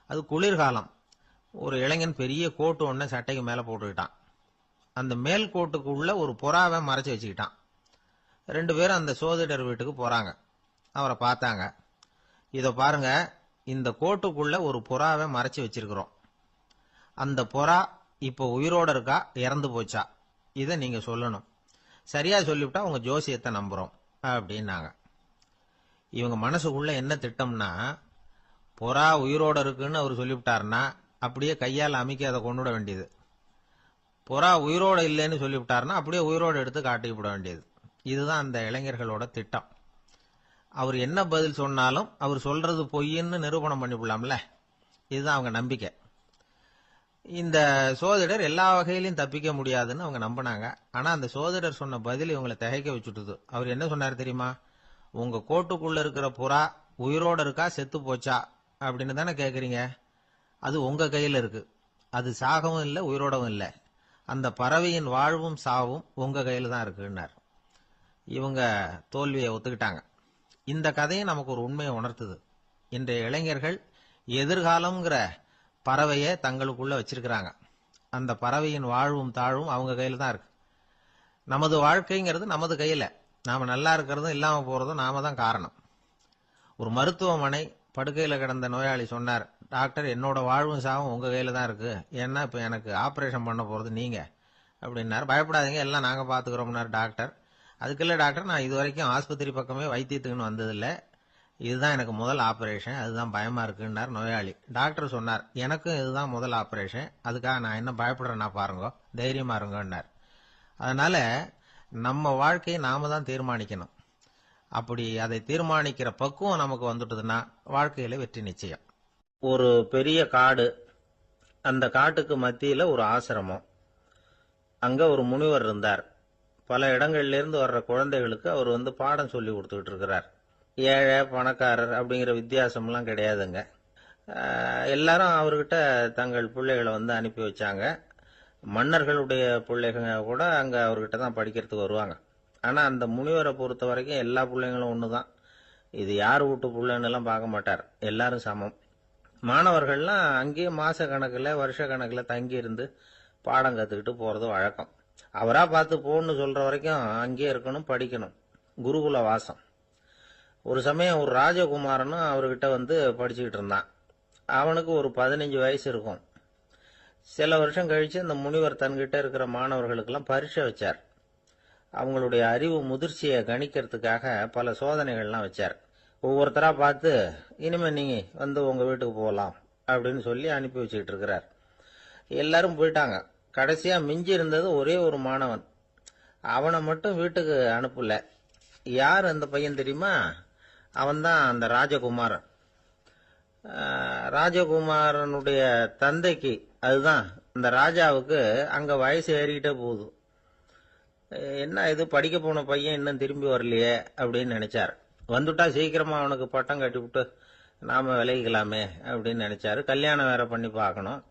அது குளிர்காலம். ஒரு இளைஞன் பெரிய கோட்டு ஒன்ன சட்டைக்கு மேல போட்டுக்கிட்டான். அந்த மேல் கோட்டுக்குள்ள ஒரு புறாவை மறைச்சு வச்சுக்கிட்டான். 2 பேரும் அந்த சோதிடர் வீட்டுக்கு போறாங்க. அவரை பார்த்தாங்க. இத பாருங்க, இந்த கோட்டுக்குள்ள ஒரு புறாவை மறைச்சு வச்சிருக்கிறோம். அந்த புறா இப்ப உயிரோட இருக்கா, இறந்து போச்சா, இத நீங்க சொல்லணும். சரியா சொல்லிவிட்டா உங்க ஜோசியத்தை நம்புறோம் அப்படின்னாங்க. இவங்க மனசுக்குள்ள என்ன திட்டம்னா, புறா உயிரோட இருக்குன்னு அவர் சொல்லிவிட்டாருன்னா அப்படியே கையால் அமைக்க அதை கொண்டுட வேண்டியது. புறா உயிரோட இல்லைன்னு சொல்லிவிட்டாருன்னா அப்படியே உயிரோட எடுத்து காட்டிவிட வேண்டியது. இதுதான் அந்த இளைஞர்களோட திட்டம். அவர் என்ன பதில் சொன்னாலும் அவர் சொல்றது பொய்ன்னு நிரூபணம் பண்ணிவிடலாம்ல. இதுதான் அவங்க நம்பிக்கை. இந்த சோதிடர் எல்லா வகையிலையும் தப்பிக்க முடியாதுன்னு அவங்க நம்பினாங்க. ஆனா அந்த சோதிடர் சொன்ன பதில் இவங்களை திகைக்க வச்சுட்டுது. அவர் என்ன சொன்னார் தெரியுமா? உங்க கோட்டுக்குள்ள இருக்கிற புறா உயிரோட இருக்கா செத்து போச்சா அப்படின்னு தானே கேக்குறீங்க. அது உங்க கையில இருக்கு. அது சாகவும் இல்லை, உயிரோடவும் இல்லை. அந்த பறவையின் வாழ்வும் சாவும் உங்க கையில தான் இருக்குன்னார். இவங்க தோல்வியை ஒத்துக்கிட்டாங்க. இந்த கதையை நமக்கு ஒரு உண்மையை உணர்த்துது. இன்றைய இளைஞர்கள் எதிர்காலம்ங்கிற பறவையை தங்களுக்குள்ள வச்சிருக்கிறாங்க. அந்த பறவையின் வாழ்வும் தாழ்வும் அவங்க கையில தான் இருக்கு. நமது வாழ்க்கைங்கிறது நமது கையில. நாம நல்லா இருக்கிறதும் இல்லாம போறதும் நாம தான் காரணம். ஒரு மருத்துவமனை படுக்கையில கிடந்த நோயாளி சொன்னார், டாக்டர் என்னோட வாழ்வும் சாவும் உங்க கையில தான் இருக்கு, ஏன்னா இப்ப எனக்கு ஆபரேஷன் பண்ண போறது நீங்க அப்படின்னாரு. பயப்படாதீங்க, எல்லாம் நாங்க பாத்துக்கிறோம்னாரு டாக்டர். அதுக்கு இல்ல டாக்டர், நான் இது வரைக்கும் ஆஸ்பத்திரி பக்கமே வைத்தியத்துக்குன்னு வந்ததில்லை, இதுதான் எனக்கு முதல் ஆபரேஷன், அதுதான் பயமா இருக்குன்னார் நோயாளி. டாக்டர் சொன்னார், எனக்கும் இதுதான் முதல் ஆபரேஷன், அதுக்காக நான் என்ன பயப்படுறேன்னா பாருங்க, தைரியமா இருங்கன்னார். அதனால நம்ம வாழ்க்கையை நாம தான் தீர்மானிக்கணும். அப்படி அதை தீர்மானிக்கிற பக்குவம் நமக்கு வந்துட்டதுன்னா வாழ்க்கையில வெற்றி நிச்சயம். ஒரு பெரிய காடு, அந்த காட்டுக்கு மத்தியில ஒரு ஆசிரமம். அங்க ஒரு முனிவர் இருந்தார். பல இடங்கள்ல இருந்து வர்ற குழந்தைகளுக்கு அவர் பாடம் சொல்லி கொடுத்துக்கிட்டு இருக்கிறார். ஏழை பணக்காரர் அப்படிங்கிற வித்தியாசம்லாம் கிடையாதுங்க. எல்லாரும் அவர்கிட்ட தங்கள் பிள்ளைகளை அனுப்பி வச்சாங்க. மன்னர்களுடைய பிள்ளைங்க கூட அங்க அவர்கிட்ட தான் படிக்கிறதுக்கு வருவாங்க. ஆனா அந்த முனிவரை பொறுத்த வரைக்கும் எல்லா பிள்ளைங்களும் ஒண்ணுதான். இது யார் வீட்டு பிள்ளைன்னு எல்லாம் பார்க்க மாட்டார், எல்லாரும் சமம். மாணவர்கள்லாம் அங்கேயே மாச கணக்குல வருஷ கணக்குல தங்கி இருந்து பாடம் கத்துக்கிட்டு போறது வழக்கம். அவரா பார்த்து போன்னு சொல்ற வரைக்கும் அங்கேயே இருக்கணும், படிக்கணும். குருகுல வாசம். ஒரு சமயம் ஒரு ராஜகுமாரனும் அவர்கிட்ட படிச்சுக்கிட்டு இருந்தான். அவனுக்கு ஒரு 15 வயசு இருக்கும். சில வருஷம் கழிச்சு அந்த முனிவர் தன்கிட்ட இருக்கிற மாணவர்களுக்கெல்லாம் பரீட்சை வச்சார். அவங்களுடைய அறிவு முதிர்ச்சியை கணிக்கிறதுக்காக பல சோதனைகள்லாம் வச்சார். ஒவ்வொருத்தரா பார்த்து, இனிமே நீங்க உங்க வீட்டுக்கு போகலாம் அப்படின்னு சொல்லி அனுப்பி வச்சுக்கிட்டு இருக்கிறார். எல்லாரும் போயிட்டாங்க. கடைசியா மிஞ்சி இருந்தது ஒரே ஒரு மாணவன். அவனை மட்டும் வீட்டுக்கு அனுப்பல. யார் அந்த பையன் தெரியுமா? அவன்தான் அந்த ராஜகுமாரன். ராஜகுமாரனுடைய தந்தைக்கு, அதுதான் அந்த ராஜாவுக்கு, அங்க வயசு ஏறிக்கிட்டே போகுது. என்ன இது, படிக்க போன பையன் இன்னும் திரும்பி வரலையே அப்படின்னு நினைச்சார். வந்துட்டா சீக்கிரமா அவனுக்கு பட்டம் கட்டி விட்டு நாம விலகிக்கலாமே அப்படின்னு நினைச்சாரு. கல்யாணம் வேற பண்ணி பார்க்கணும்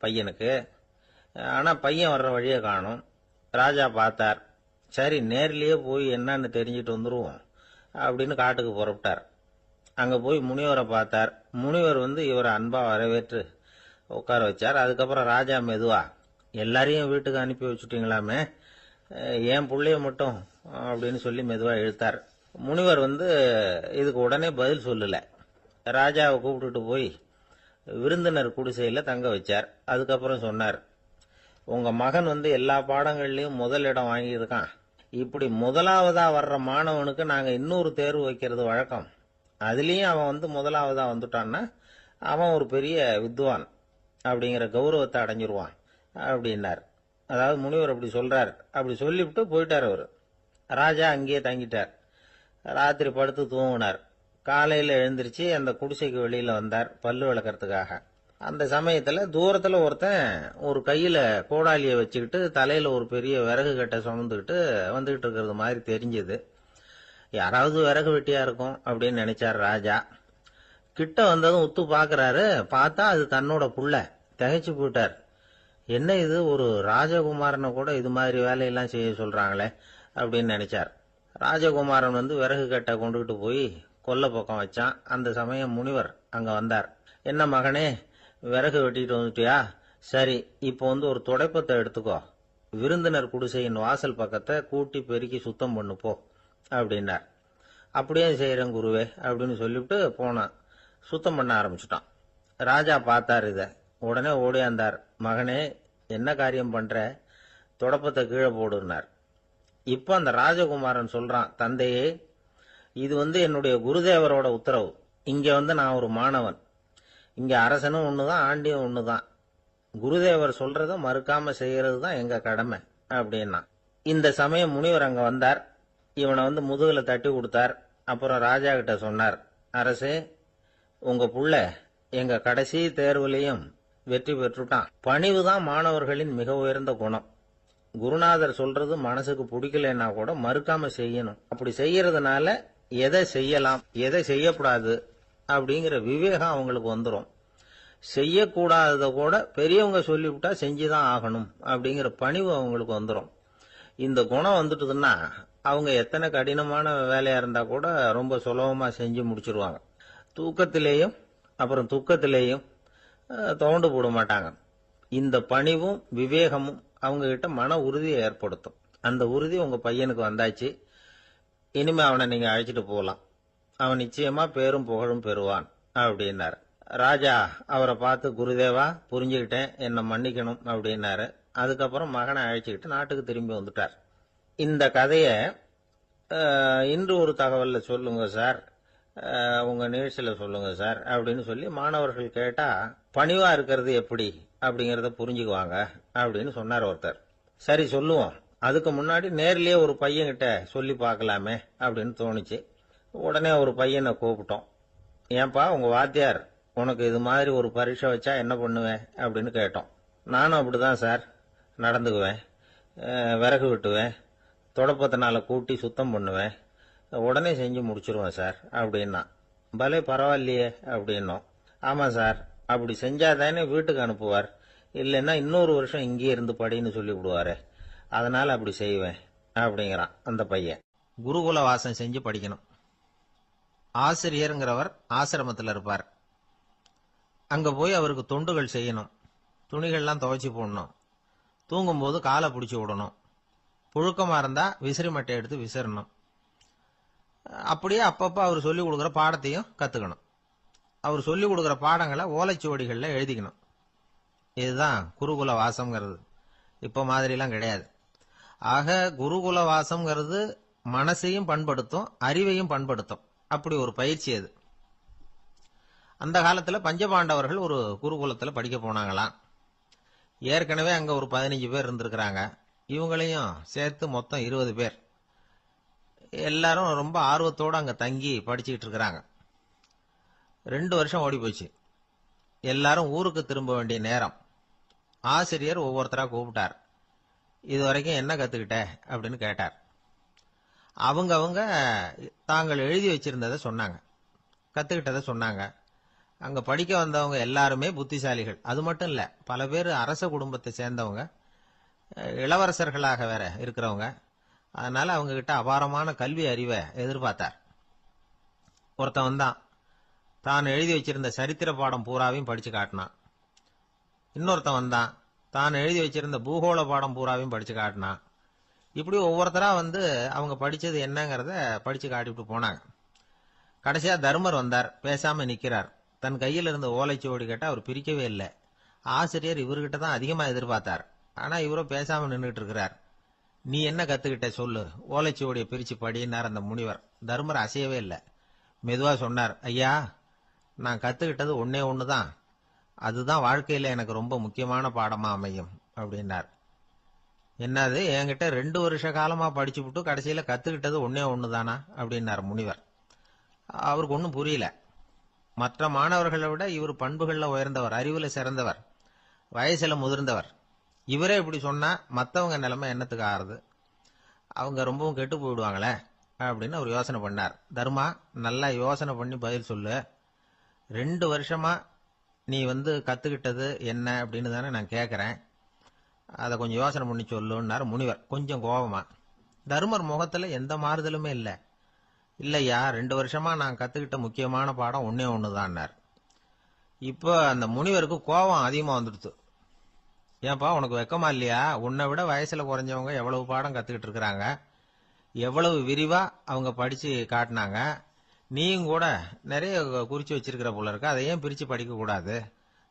பையனுக்கு. ஆனா பையன் வர்ற வழியை காணும். ராஜா பார்த்தார். சரி, நேர்லயே போய் என்னன்னு தெரிஞ்சுட்டு வந்துருவோம் அப்படின்னு காட்டுக்கு புறப்பட்டார். அங்க போய் முனிவரை பார்த்தார். முனிவர் இவரை அன்பா வரவேற்று உட்கார வச்சார். அதுக்கப்புறம் ராஜா மெதுவா, எல்லாரையும் வீட்டுக்கு அனுப்பி வச்சுட்டீங்களாமே, ஏன் பிள்ளைய மட்டும் அப்படின்னு சொல்லி மெதுவா இழுத்தார். முனிவர் இதுக்கு உடனே பதில் சொல்லல. ராஜாவை கூப்பிட்டுட்டு போய் விருந்தினர் குடிசையில தங்க வச்சார். அதுக்கப்புறம் சொன்னார், உங்க மகன் எல்லா பாடங்கள்லயும் முதல் இடம் வாங்கியிருக்கான். இப்படி முதலாவதா வர்ற மாணவனுக்கு நாங்க இன்னொரு தேர்வு வைக்கிறது வழக்கம். அதுலயும் அவன் முதலாவதா வந்துட்டான்னா அவன் ஒரு பெரிய வித்வான் அப்படிங்கிற கௌரவத்தை அடைஞ்சிருவான் அப்படின்னார். அதாவது முனிவர் அப்படி சொல்றார். அப்படி சொல்லிவிட்டு போயிட்டார் அவரு. ராஜா அங்கேயே தங்கிட்டார். ராத்திரி படுத்து தூங்கினார். காலையில எழுந்திருச்சு அந்த குடிசைக்கு வெளியில வந்தார் பல்லு விளக்கறதுக்காக. அந்த சமயத்துல தூரத்துல ஒருத்தன் ஒரு கையில கோடாலியை வச்சுக்கிட்டு தலையில ஒரு பெரிய விறகு கட்டை சுமந்துக்கிட்டு வந்துகிட்டு இருக்கிறது மாதிரி தெரிஞ்சது. யாராவது விறகு வெட்டியா இருக்கும் அப்படின்னு நினைச்சார் ராஜா. கிட்ட வந்ததும் உத்து பாக்குறாரு. பார்த்தா அது தன்னோட புள்ள. திகைச்சு போயிட்டார். என்ன இது, ஒரு ராஜகுமாரனை கூட இது மாதிரி வேலையெல்லாம் செய்ய சொல்றாங்களே அப்படின்னு நினைச்சார். ராஜகுமாரன் விறகு கட்டை கொண்டுகிட்டு போய் கொல்லை பக்கம் வச்சான். அந்த சமயம் முனிவர் அங்க வந்தார். என்ன மகனே, விறகு வெட்டிட்டு வந்துட்டியா? சரி, இப்போ ஒரு துடைப்பத்தை எடுத்துக்கோ, விருந்தினர் குடிசையின் வாசல் பக்கத்தை கூட்டி பெருக்கி சுத்தம் பண்ணு போ அப்படின்னார். அப்படியே செய்யறேன் குருவே அப்படின்னு சொல்லிவிட்டு போனான். சுத்தம் பண்ண ஆரம்பிச்சுட்டான். ராஜா பார்த்தார் இத. உடனே ஓடியாந்தார். மகனே, என்ன காரியம் பண்ற? துடப்பத்தை கீழே போடுனார். இப்ப அந்த ராஜகுமாரன் சொல்றான், தந்தையே, இது என்னுடைய குருதேவரோட உத்தரவு. இங்க நான் ஒரு மாணவன். இங்க அரசனும் ஒண்ணுதான், ஆண்டியும் ஒண்ணுதான். குருதேவர் சொல்றத மறுக்காம செய்யறது தான் எங்க கடமை அப்படின்னா. இந்த சமயம் முனிவர் அங்க வந்தார். இவனை முதுகுல தட்டி கொடுத்தார். அப்புறம் ராஜா கிட்ட சொன்னார், அரசே, உங்க புள்ள எங்க கடைசி தேர்வுலையும் வெற்றி பெற்றுட்டான். பணிவுதான் மாணவர்களின் மிக உயர்ந்த குணம். குருநாதர் சொல்றது மனசுக்கு பிடிக்கலன்னா கூட மறுக்காம செய்யணும். அப்படி செய்யறதுனால எதை செய்யலாம் எதை செய்யக்கூடாது அப்படிங்கிற விவேகம் அவங்களுக்கு வந்துடும். செய்யக்கூடாதத கூட பெரியவங்க சொல்லிவிட்டா செஞ்சுதான் ஆகணும் அப்படிங்கிற பணிவு அவங்களுக்கு வந்துடும். இந்த குணம் வந்துட்டுதுன்னா அவங்க எத்தனை கடினமான வேலையா இருந்தா கூட ரொம்ப சுலபமா செஞ்சு முடிச்சிருவாங்க. தூக்கத்திலேயும் அப்புறம் துக்கத்திலேயும் தோண்டு போட மாட்டாங்க. இந்த பணிவும் விவேகமும் அவங்க கிட்ட மன உறுதியை ஏற்படுத்தும். அந்த உறுதி உங்க பையனுக்கு வந்தாச்சு. இனிமே அவனை நீங்க அழைச்சிட்டு போகலாம். அவன் நிச்சயமா பேரும் புகழும் பெறுவான் அப்படின்னாரு. ராஜா அவரை பார்த்து, குருதேவா, புரிஞ்சுக்கிட்டேன், என்ன மன்னிக்கணும் அப்படின்னாரு. அதுக்கப்புறம் மகனை அழைச்சிக்கிட்டு நாட்டுக்கு திரும்பி வந்துட்டார். இந்த கதைய இன்று ஒரு தகவல்ல சொல்லுங்க சார், உங்க நிகழ்ச்சியில சொல்லுங்க சார் அப்படின்னு சொல்லி மாணவர்கள் கேட்டா பணிவா இருக்கிறது எப்படி அப்படிங்கறத புரிஞ்சுக்குவாங்க அப்படின்னு சொன்னார் ஒருத்தர். சரி சொல்லுவோம், அதுக்கு முன்னாடி நேர்லயே ஒரு பையன்கிட்ட சொல்லி பார்க்கலாமே அப்படின்னு தோணுச்சு. உடனே ஒரு பையனை கூப்பிட்டோம். ஏன்பா உங்க வாத்தியார் உனக்கு இது மாதிரி ஒரு பரீட்சை வச்சா என்ன பண்ணுவேன் அப்படின்னு கேட்டோம். நானும் அப்படிதான் சார் நடந்துக்குவேன், விறகு வெட்டுவேன், தொடப்பத்தினால கூட்டி சுத்தம் பண்ணுவேன், உடனே செஞ்சு முடிச்சிருவேன் சார் அப்படின்னா. பலே பரவாயில்லையே அப்படின்னோம். ஆமா சார், அப்படி செஞ்சாதானே வீட்டுக்கு அனுப்புவார், இல்லைன்னா இன்னொரு வருஷம் இங்கேயே இருந்து படின்னு சொல்லி விடுவாரு, அதனால அப்படி செய்வேன் அப்படிங்கிறான் அந்த பையன். குருகுல வாசம் செஞ்சு படிக்கணும். ஆசிரியருங்கிறவர் ஆசிரமத்தில் இருப்பார். அங்க போய் அவருக்கு தொண்டுகள் செய்யணும். துணிகள்லாம் துவைச்சி போடணும். தூங்கும்போது காலை பிடிச்சி விடணும். புழுக்கமா இருந்தா விசிறி மட்டை எடுத்து விசிறணும். அப்படியே அப்பப்போ அவர் சொல்லிக் கொடுக்குற பாடத்தையும் கத்துக்கணும். அவர் சொல்லிக் கொடுக்குற பாடங்களை ஓலைச்சுவடிகளில் எழுதிக்கணும். இதுதான் குருகுல வாசம்ங்கிறது. இப்ப மாதிரிலாம் கிடையாது. ஆக குருகுல வாசம்ங்கிறது மனசையும் பண்படுத்தும், அறிவையும் பண்படுத்தும். அப்படி ஒரு பயிற்சி அது. அந்த காலத்துல பஞ்சபாண்டவர்கள் ஒரு குருகுலத்துல படிக்க போனாங்களாம். ஏற்கனவே அங்க ஒரு 15 பேர் இருந்திருக்கிறாங்க. இவங்களையும் சேர்த்து மொத்தம் 20 பேர். எல்லாரும் ரொம்ப ஆர்வத்தோடு அங்க தங்கி படிச்சுக்கிட்டு இருக்கிறாங்க. 2 வருஷம் ஓடி போச்சு. எல்லாரும் ஊருக்கு திரும்ப வேண்டிய நேரம். ஆசிரியர் ஒவ்வொருத்தரா கூப்பிட்டார். இது வரைக்கும் என்ன கத்துக்கிட்ட அப்படின்னு கேட்டார். அவங்க தாங்கள் எழுதி வச்சிருந்ததை சொன்னாங்க, கத்துக்கிட்டதை சொன்னாங்க. அங்க படிக்க வந்தவங்க எல்லாருமே புத்திசாலிகள். அது மட்டும் இல்ல, பல பேர் அரச குடும்பத்தை சேர்ந்தவங்க, இளவரசர்களாக வேற இருக்கிறவங்க. அதனால அவங்க கிட்ட அபாரமான கல்வி அறிவை எதிர்பார்த்தார். ஒருத்தன் வந்தான், தான் எழுதி வச்சிருந்த சரித்திர பாடம் பூராவையும் படிச்சு காட்டினான். இன்னொருத்தன் வந்தான், தான் எழுதி வச்சிருந்த பூகோள பாடம் பூராவையும் படிச்சு காட்டினான். இப்படி ஒவ்வொருத்தரா வந்து அவங்க படிச்சது என்னங்கிறத படிச்சு காட்டிவிட்டு போனாங்க. கடைசியா தர்மர் வந்தார். பேசாம நிக்கிறார். தன் கையில் இருந்த ஓலைச்சுவடி கேட்டா அவர் பிரிக்கவே இல்லை. ஆசிரியர் இவர்கிட்ட தான் அதிகமா எதிர்பார்த்தார். ஆனா இவரும் பேசாம நின்றுட்டு இருக்கிறார். நீ என்ன கத்துக்கிட்ட சொல்லு, ஓலைச்சுவடியை பிரிச்சு படினார் அந்த முனிவர். தர்மர் அசையவே இல்லை. மெதுவா சொன்னார், ஐயா நான் கத்துக்கிட்டது ஒன்னே ஒண்ணுதான், அதுதான் வாழ்க்கையில எனக்கு ரொம்ப முக்கியமான பாடமா அமையும் அப்படின்னார். என்னது, என்கிட்ட 2 வருஷ காலமா படிச்சு விட்டு கடைசியில கத்துக்கிட்டது ஒன்னே ஒண்ணுதானா அப்படின்னார் முனிவர். அவருக்கு ஒன்னும் புரியல. மற்ற மாணவர்களை விட இவர் பண்புகள்ல உயர்ந்தவர், அறிவுல சிறந்தவர், வயசுல முதிர்ந்தவர். இவரே இப்படி சொன்னா மத்தவங்க நிலைமை என்னத்துக்கு ஆறுது, அவங்க ரொம்பவும் கெட்டு போயிடுவாங்களே அப்படின்னு அவர் யோசனை பண்ணார். தர்மா, நல்லா யோசனை பண்ணி பதில் சொல்லு. 2 வருஷமா நீ வந்து கத்துக்கிட்டது என்ன அப்படின்னு தானே நான் கேட்கறேன், அதை கொஞ்சம் யோசனை பண்ணி சொல்லுன்னார் முனிவர் கொஞ்சம் கோபமா. தர்மர் முகத்துல எந்த மாறுதலுமே இல்லை. இல்லையா, 2 வருஷமா நான் கத்துக்கிட்ட முக்கியமான பாடம் ஒன்னே ஒண்ணுதான்னார். இப்போ அந்த முனிவருக்கு கோபம் அதிகமா வந்துடுது. ஏன்பா உனக்கு வெக்கமா இல்லையா, உன்னை விட வயசுல குறைஞ்சவங்க எவ்வளவு பாடம் கத்துக்கிட்டு இருக்கிறாங்க, எவ்வளவு விரிவா அவங்க படிச்சு காட்டினாங்க, நீயும் கூட நிறைய குறிச்சு வச்சிருக்கிற போல இருக்கு, அதை ஏன் பிரிச்சு படிக்க கூடாது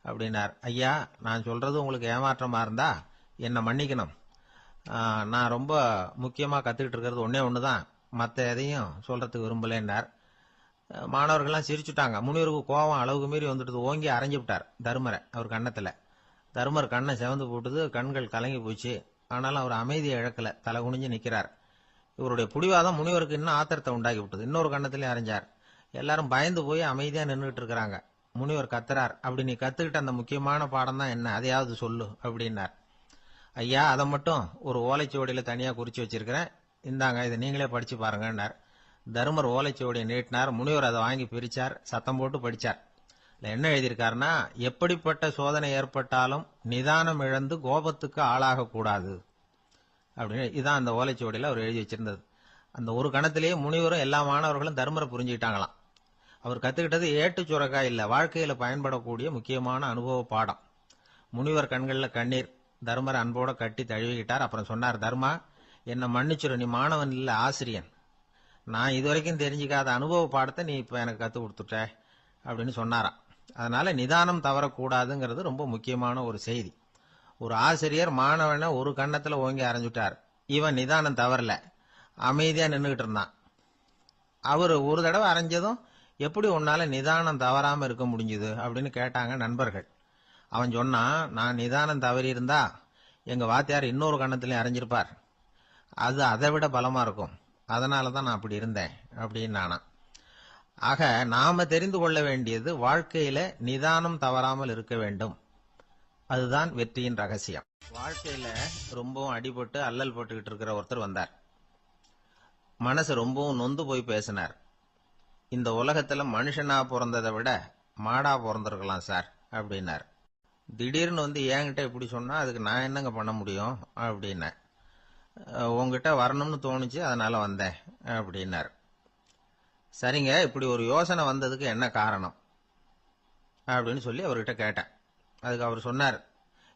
அப்படின்னார். ஐயா நான் சொல்றது உங்களுக்கு ஏமாற்றமா இருந்தா என்ன மன்னிக்கணும். நான் ரொம்ப முக்கியமா கத்துக்கிட்டு இருக்கிறது ஒன்னே ஒண்ணுதான், மற்ற எதையும் சொல்றதுக்கு விரும்பலன்னார். மாணவர்கள்லாம் சிரிச்சுட்டாங்க. முனிவருக்கு கோபம் அளவுக்கு மீறி வந்துட்டு ஓங்கி அரைஞ்சு விட்டார் தர்மரை அவர் கண்ணத்துல. தர்மர் கண்ணை செவந்து போட்டுது, கண்கள் கலங்கி போச்சு. ஆனாலும் அவர் அமைதியை இழக்கல, தலை குனிஞ்சு நிக்கிறார். இவருடைய புடிவாதம் முனிவருக்கு இன்னும் ஆத்திரத்தை உண்டாக்கி விட்டது. இன்னொரு கண்ணத்திலே அரைஞ்சார். எல்லாரும் பயந்து போய் அமைதியா நின்றுட்டு இருக்கிறாங்க. முனிவர் கத்துறார், அப்படி நீ கத்துக்கிட்ட அந்த முக்கியமான பாடம் தான் என்ன, அதையாவது சொல்லு அப்படின்னார். ஐயா அதை மட்டும் ஒரு ஓலைச்சுவடியில தனியா குறிச்சு வச்சிருக்கிறேன், இந்தாங்க இதை நீங்களே படிச்சு பாருங்கன்னார். தர்மர் ஓலைச்சுவடியை நீட்டினார். முனிவர் அதை வாங்கி பிரிச்சார், சத்தம் போட்டு படிச்சார். என்ன எழுதியிருக்காருன்னா, எப்படிப்பட்ட சோதனை ஏற்பட்டாலும் நிதானம் இழந்து கோபத்துக்கு ஆளாக கூடாது அப்படின்னு. இதான் அந்த ஓலைச்சுவடியில அவர் எழுதி வச்சிருந்தது. அந்த ஒரு கணத்திலேயே முனிவரும் எல்லா மாணவர்களும் தர்மரை புரிஞ்சுக்கிட்டாங்களாம். அவர் கத்துக்கிட்டது ஏட்டு சுரக்கா இல்ல, வாழ்க்கையில பயன்படக்கூடிய முக்கியமான அனுபவ பாடம். முனிவர் கண்கள்ல கண்ணீர். தர்மர் அன்போட கட்டி தழுவிக்கிட்டார். அப்புறம் சொன்னார், தர்மா என்ன மன்னிச்சிரு, நீ மாணவன் இல்ல ஆசிரியன், நான் இதுவரைக்கும் தெரிஞ்சுக்காத அனுபவ பாடத்தை நீ இப்ப எனக்கு கத்து கொடுத்துட்ட அப்படின்னு சொன்னாராம். அதனால நிதானம் தவறக்கூடாதுங்கிறது ரொம்ப முக்கியமான ஒரு செய்தி. ஒரு ஆசிரியர் மாணவனை ஒரு கண்ணத்துல ஓங்கி அரைஞ்சுட்டார். இவன் நிதானம் தவறல, அமைதியா நின்றுகிட்டு இருந்தான். அவர் ஒரு தடவை அரைஞ்சதும் எப்படி உன்னால நிதானம் தவறாம இருக்க முடிஞ்சுது அப்படின்னு கேட்டாங்க நண்பர்கள். அவன் சொன்னான், நான் நிதானம் தவறி இருந்தா எங்க வாத்தியார் இன்னொரு கண்ணத்திலையும் அரைஞ்சிருப்பார். அது அதை விட பலமா இருக்கும். அதனாலதான் நான் அப்படி இருந்தேன் அப்படின்னு நானா. ஆக நாம தெரிந்து கொள்ள வேண்டியது வாழ்க்கையில நிதானம் தவறாமல் இருக்க வேண்டும். அதுதான் வெற்றியின் ரகசியம். வாழ்க்கையில ரொம்பவும் அடிபட்டு அல்லல் போட்டுக்கிட்டு இருக்கிற ஒருத்தர் வந்தார். மனசு ரொம்பவும் நொந்து போய் பேசினார். இந்த உலகத்துல மனுஷனா பிறந்ததை விட மாடா பிறந்திருக்கலாம் சார் அப்படின்னார். திடீர்னு வந்து என்கிட்ட இப்படி சொன்னா அதுக்கு நான் என்னங்க பண்ண முடியும் அப்படின்னேன். உங்ககிட்ட வரணும்னு தோணுச்சு, அதனால வந்தேன் அப்படின்னார். சரிங்க, இப்படி ஒரு யோசனை வந்ததுக்கு என்ன காரணம் அப்படின்னு சொல்லி அவர்கிட்ட கேட்டேன். அதுக்கு அவர் சொன்னார்,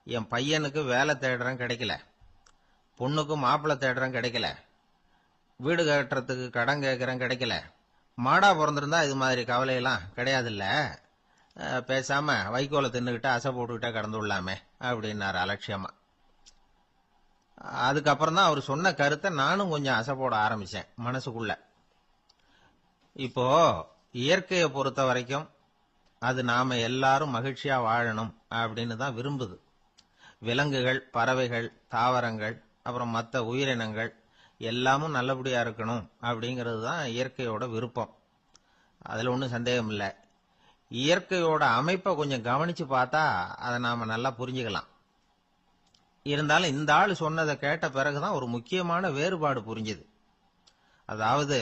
என் பையனுக்கு வேலை தேடுறேன் கிடைக்கல, பொண்ணுக்கு மாப்பிள்ளை தேடுறேன் கிடைக்கல, வீடு கட்டுறதுக்கு கடன் கேட்கறேன் கிடைக்கல. மாடா பிறந்திருந்தா இது மாதிரி கவலையெல்லாம் கிடையாதுல்ல, பேசாம வைக்கோலை தின்னுகிட்ட அசை போட்டுக்கிட்டே கடந்து விடலாமே அப்படின்னாரு அலட்சியமா. அதுக்கப்புறம் தான் அவர் சொன்ன கருத்தை நானும் கொஞ்சம் அசை போட ஆரம்பிச்சேன் மனசுக்குள்ள. இப்போ இயற்கையை பொறுத்த வரைக்கும் அது நாம எல்லாரும் மகிழ்ச்சியா வாழணும் அப்படின்னு தான் விரும்புது. விலங்குகள், பறவைகள், தாவரங்கள், அப்புறம் மற்ற உயிரினங்கள் எல்லாமும் நல்லபடியா இருக்கணும் அப்படிங்கிறது தான் இயற்கையோட விருப்பம். அதுல ஒன்றும் சந்தேகம் இல்லை. இயற்கையோட அமைப்பை கொஞ்சம் கவனிச்சு பார்த்தா அதை நாம நல்லா புரிஞ்சுக்கலாம். இருந்தாலும் இந்த ஆள் சொன்னதை கேட்ட பிறகுதான் ஒரு முக்கியமான வேறுபாடு புரிஞ்சுது. அதாவது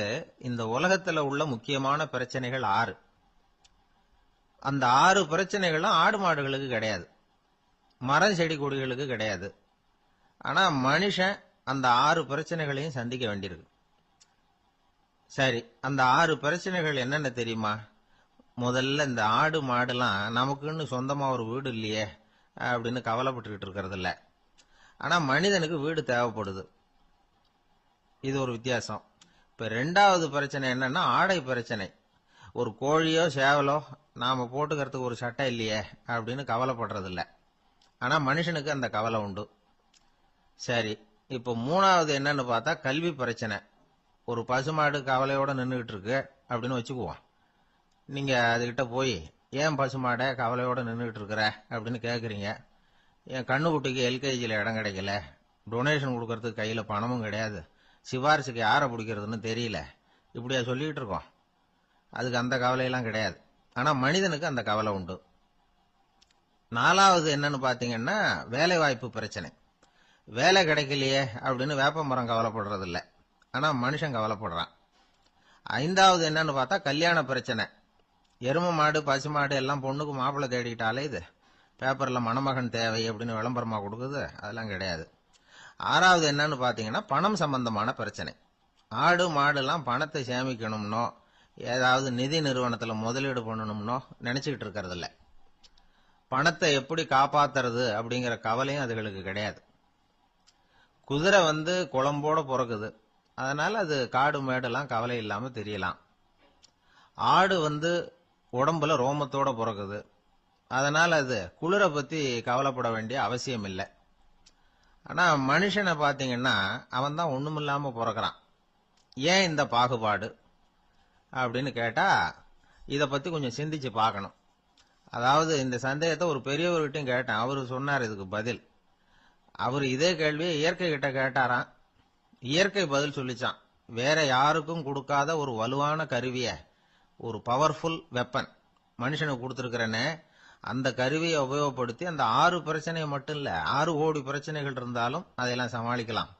இந்த உலகத்துல உள்ள முக்கியமான பிரச்சனைகள் 6. அந்த 6 பிரச்சனைகளும் ஆடு மாடுகளுக்கு கிடையாது, மரம் செடி கொடிகளுக்கு கிடையாது. ஆனா மனுஷன் அந்த 6 பிரச்சனைகளையும் சந்திக்க வேண்டியிருக்கு. சரி, அந்த 6 பிரச்சனைகள் என்னென்ன தெரியுமா? முதல்ல இந்த ஆடு மாடுலாம் நமக்குன்னு சொந்தமா ஒரு வீடு இல்லையே அப்படின்னு கவலைப்பட்டுக்கிட்டு இருக்கிறது இல்ல. ஆனா மனிதனுக்கு வீடு தேவைப்படுது. இது ஒரு வித்தியாசம். இப்ப 2வது பிரச்சனை என்னன்னா ஆடை பிரச்சனை. ஒரு கோழியோ சேவலோ நாம போட்டுக்கிறதுக்கு ஒரு சட்டை இல்லையே அப்படின்னு கவலைப்படுறது இல்ல. ஆனா மனுஷனுக்கு அந்த கவலை உண்டு. சரி, இப்ப 3வது என்னன்னு பார்த்தா கல்வி பிரச்சனை. ஒரு பசுமாடு கவலையோட நின்றுகிட்டு இருக்கு அப்படின்னு வச்சுக்குவோம். நீங்க அதுகிட்ட போய், ஏன் பசுமாட கவலையோட நின்றுகிட்டு இருக்கிற அப்படின்னு கேக்குறீங்க. என் கண்ணுக்குட்டிக்கு எல்கேஜியில் இடம் கிடைக்கல, டொனேஷன் கொடுக்கறதுக்கு கையில பணமும் கிடையாது, சிபாரிசுக்கு யாரை பிடிக்கிறதுன்னு தெரியல, இப்படியா சொல்லிட்டு இருக்கோம். அதுக்கு அந்த கவலையெல்லாம் கிடையாது. ஆனா மனிதனுக்கு அந்த கவலை உண்டு. 4வது என்னன்னு பாத்தீங்கன்னா வேலை வாய்ப்பு பிரச்சனை. வேலை கிடைக்கலையே அப்படின்னு வேப்ப மரம் கவலைப்படுறது இல்ல, ஆனா மனுஷன் கவலைப்படுறான். 5வது என்னன்னு பார்த்தா கல்யாண பிரச்சனை. எரும மாடு பசுமாடு எல்லாம் பொண்ணுக்கு மாப்பிள்ளை தேடிட்டாலே இது பேப்பர்ல மணமகன் தேவை அப்படின்னு விளம்பரமா கொடுக்குது, அதெல்லாம் கிடையாது. 6வது என்னன்னு பாத்தீங்கன்னா பணம் சம்பந்தமான பிரச்சனை. ஆடு மாடுலாம் பணத்தை சேமிக்கணும்னோ ஏதாவது நிதி நிறுவனத்துல முதலீடு பண்ணணும்னோ நினைச்சுக்கிட்டு இருக்கிறது இல்ல. பணத்தை எப்படி காப்பாத்துறது அப்படிங்கிற கவலையும் அதுகளுக்கு கிடையாது. குதிரை வந்து குளம்போட பிறக்குது, அதனால அது காடு மேடெல்லாம் கவலை இல்லாம தெரியலாம். ஆடு வந்து உடம்புல ரோமத்தோட பிறக்குது, அதனால அது குளிரை பத்தி கவலைப்பட வேண்டிய அவசியம் இல்லை. ஆனா மனுஷனை பாத்தீங்கன்னா அவன் தான் ஒண்ணுமில்லாம பிறக்கிறான். ஏன் இந்த பாகுபாடு அப்படின்னு கேட்டா இத பத்தி கொஞ்சம் சிந்திச்சு பார்க்கணும். அதாவது இந்த சந்தேகத்தை ஒரு பெரியவர்கிட்டையும் கேட்டேன். அவரு சொன்னார் இதுக்கு பதில். அவர் இதே கேள்வியை இயற்கை கிட்ட கேட்டாராம். இயற்கை பதில் சொல்லிச்சான், வேற யாருக்கும் கொடுக்காத ஒரு வலுவான கருவிய, ஒரு பவர்ஃபுல் வெப்பன் மனுஷனுக்கு கொடுத்திருக்கிறேன்னு, அந்த கருவியை உபயோகப்படுத்தி அந்த 6 பிரச்சனையை மட்டும் இல்ல 6 கோடி பிரச்சனைகள் இருந்தாலும் அதையெல்லாம் சமாளிக்கலாம்.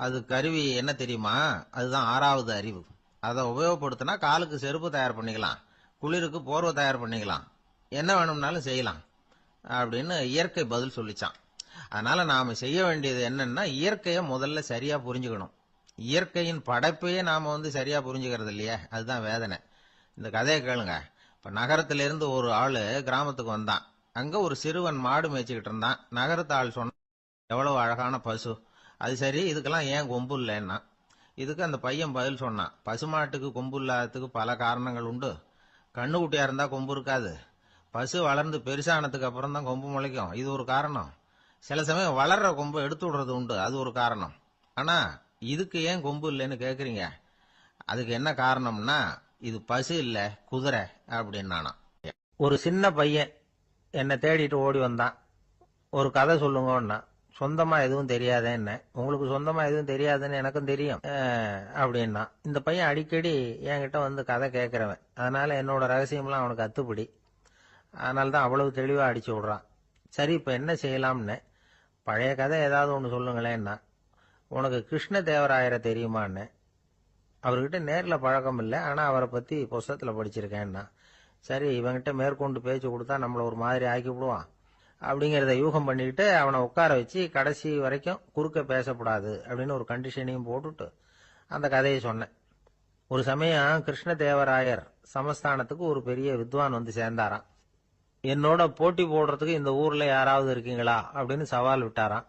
அது கருவி என்ன தெரியுமா? அதுதான் 6வது அறிவு. அதை உபயோகப்படுத்தினா காலுக்கு செருப்பு தயார் பண்ணிக்கலாம், குளிருக்கு போர்வை தயார் பண்ணிக்கலாம், என்ன வேணும்னாலும் செய்யலாம் அப்படின்னு இயற்கை பதில் சொல்லிச்சான். அதனால நாம செய்ய வேண்டியது என்னன்னா இயற்கையை முதல்ல சரியா புரிஞ்சுக்கணும். இயற்கையின் படைப்பையே நாம வந்து சரியா புரிஞ்சுக்கிறது இல்லையே, அதுதான் வேதனை. இந்த கதையை கேளுங்க. இப்ப நகரத்திலிருந்து ஒரு ஆளு கிராமத்துக்கு வந்தான். அங்க ஒரு சிறுவன் மாடு மேய்ச்சிக்கிட்டு இருந்தான். நகரத்து ஆள் சொன்ன, எவ்வளவு அழகான பசு, அது சரி இதுக்கெல்லாம் ஏன் கொம்பு இல்லைன்னா. இதுக்கு அந்த பையன் பதில் சொன்னான், பசுமாட்டுக்கு கொம்பு இல்லாததுக்கு பல காரணங்கள் உண்டு. கண்ணுக்குட்டியா இருந்தா கொம்பு இருக்காது, பசு வளர்ந்து பெருசானதுக்கு அப்புறம் தான் கொம்பு முளைக்கும், இது ஒரு காரணம். சில சமயம் வளர்ற கொம்பை எடுத்து விடுறது உண்டு, அது ஒரு காரணம். ஆனா இதுக்கு ஏன் கொம்பு இல்லைன்னு கேக்குறீங்க. அதுக்கு என்ன காரணம்னா இது பசு இல்ல குதிரை அப்படின்னானா. ஒரு சின்ன பையன் என்னை தேடிட்டு ஓடி வந்தான். ஒரு கதை சொல்லுங்கன்னா, சொந்தமா எதுவும் தெரியாத என்ன, உங்களுக்கு சொந்தமா எதுவும் தெரியாதுன்னு எனக்கும் தெரியும் அப்படின்னா. இந்த பையன் அடிக்கடி என்கிட்ட வந்து கதை கேட்கிறவன், அதனால என்னோட ரகசியம்லாம் அவனுக்கு அத்துப்படி. அதனால தான் அவ்வளவு தெளிவா அடிச்சு விடுறான். சரி, இப்ப என்ன செய்யலாம்னு, பழைய கதை ஏதாவது ஒன்று சொல்லுங்களேன்னா. உனக்கு கிருஷ்ணதேவராயரை தெரியுமான்னு. அவர்கிட்ட நேரில் பழக்கம் இல்லை, ஆனா அவரை பத்தி புஸ்தகத்துல படிச்சிருக்கேன்னா. சரி, இவங்கிட்ட மேற்கொண்டு பேச்சு கொடுத்தா நம்மள ஒரு மாதிரி ஆக்கி விடுவான் அப்படிங்கிறத யூகம் பண்ணிக்கிட்டு அவனை உட்கார வச்சு கடைசி வரைக்கும் குறுக்க பேசக்கூடாது அப்படின்னு ஒரு கண்டிஷனையும் போட்டுட்டு அந்த கதையை சொன்னேன். ஒரு சமயம் கிருஷ்ணதேவராயர் சமஸ்தானத்துக்கு ஒரு பெரிய வித்வான் வந்து சேர்ந்தாராம். என்னோட போட்டி போடுறதுக்கு இந்த ஊர்ல யாராவது இருக்கீங்களா அப்படின்னு சவால் விட்டாராம்.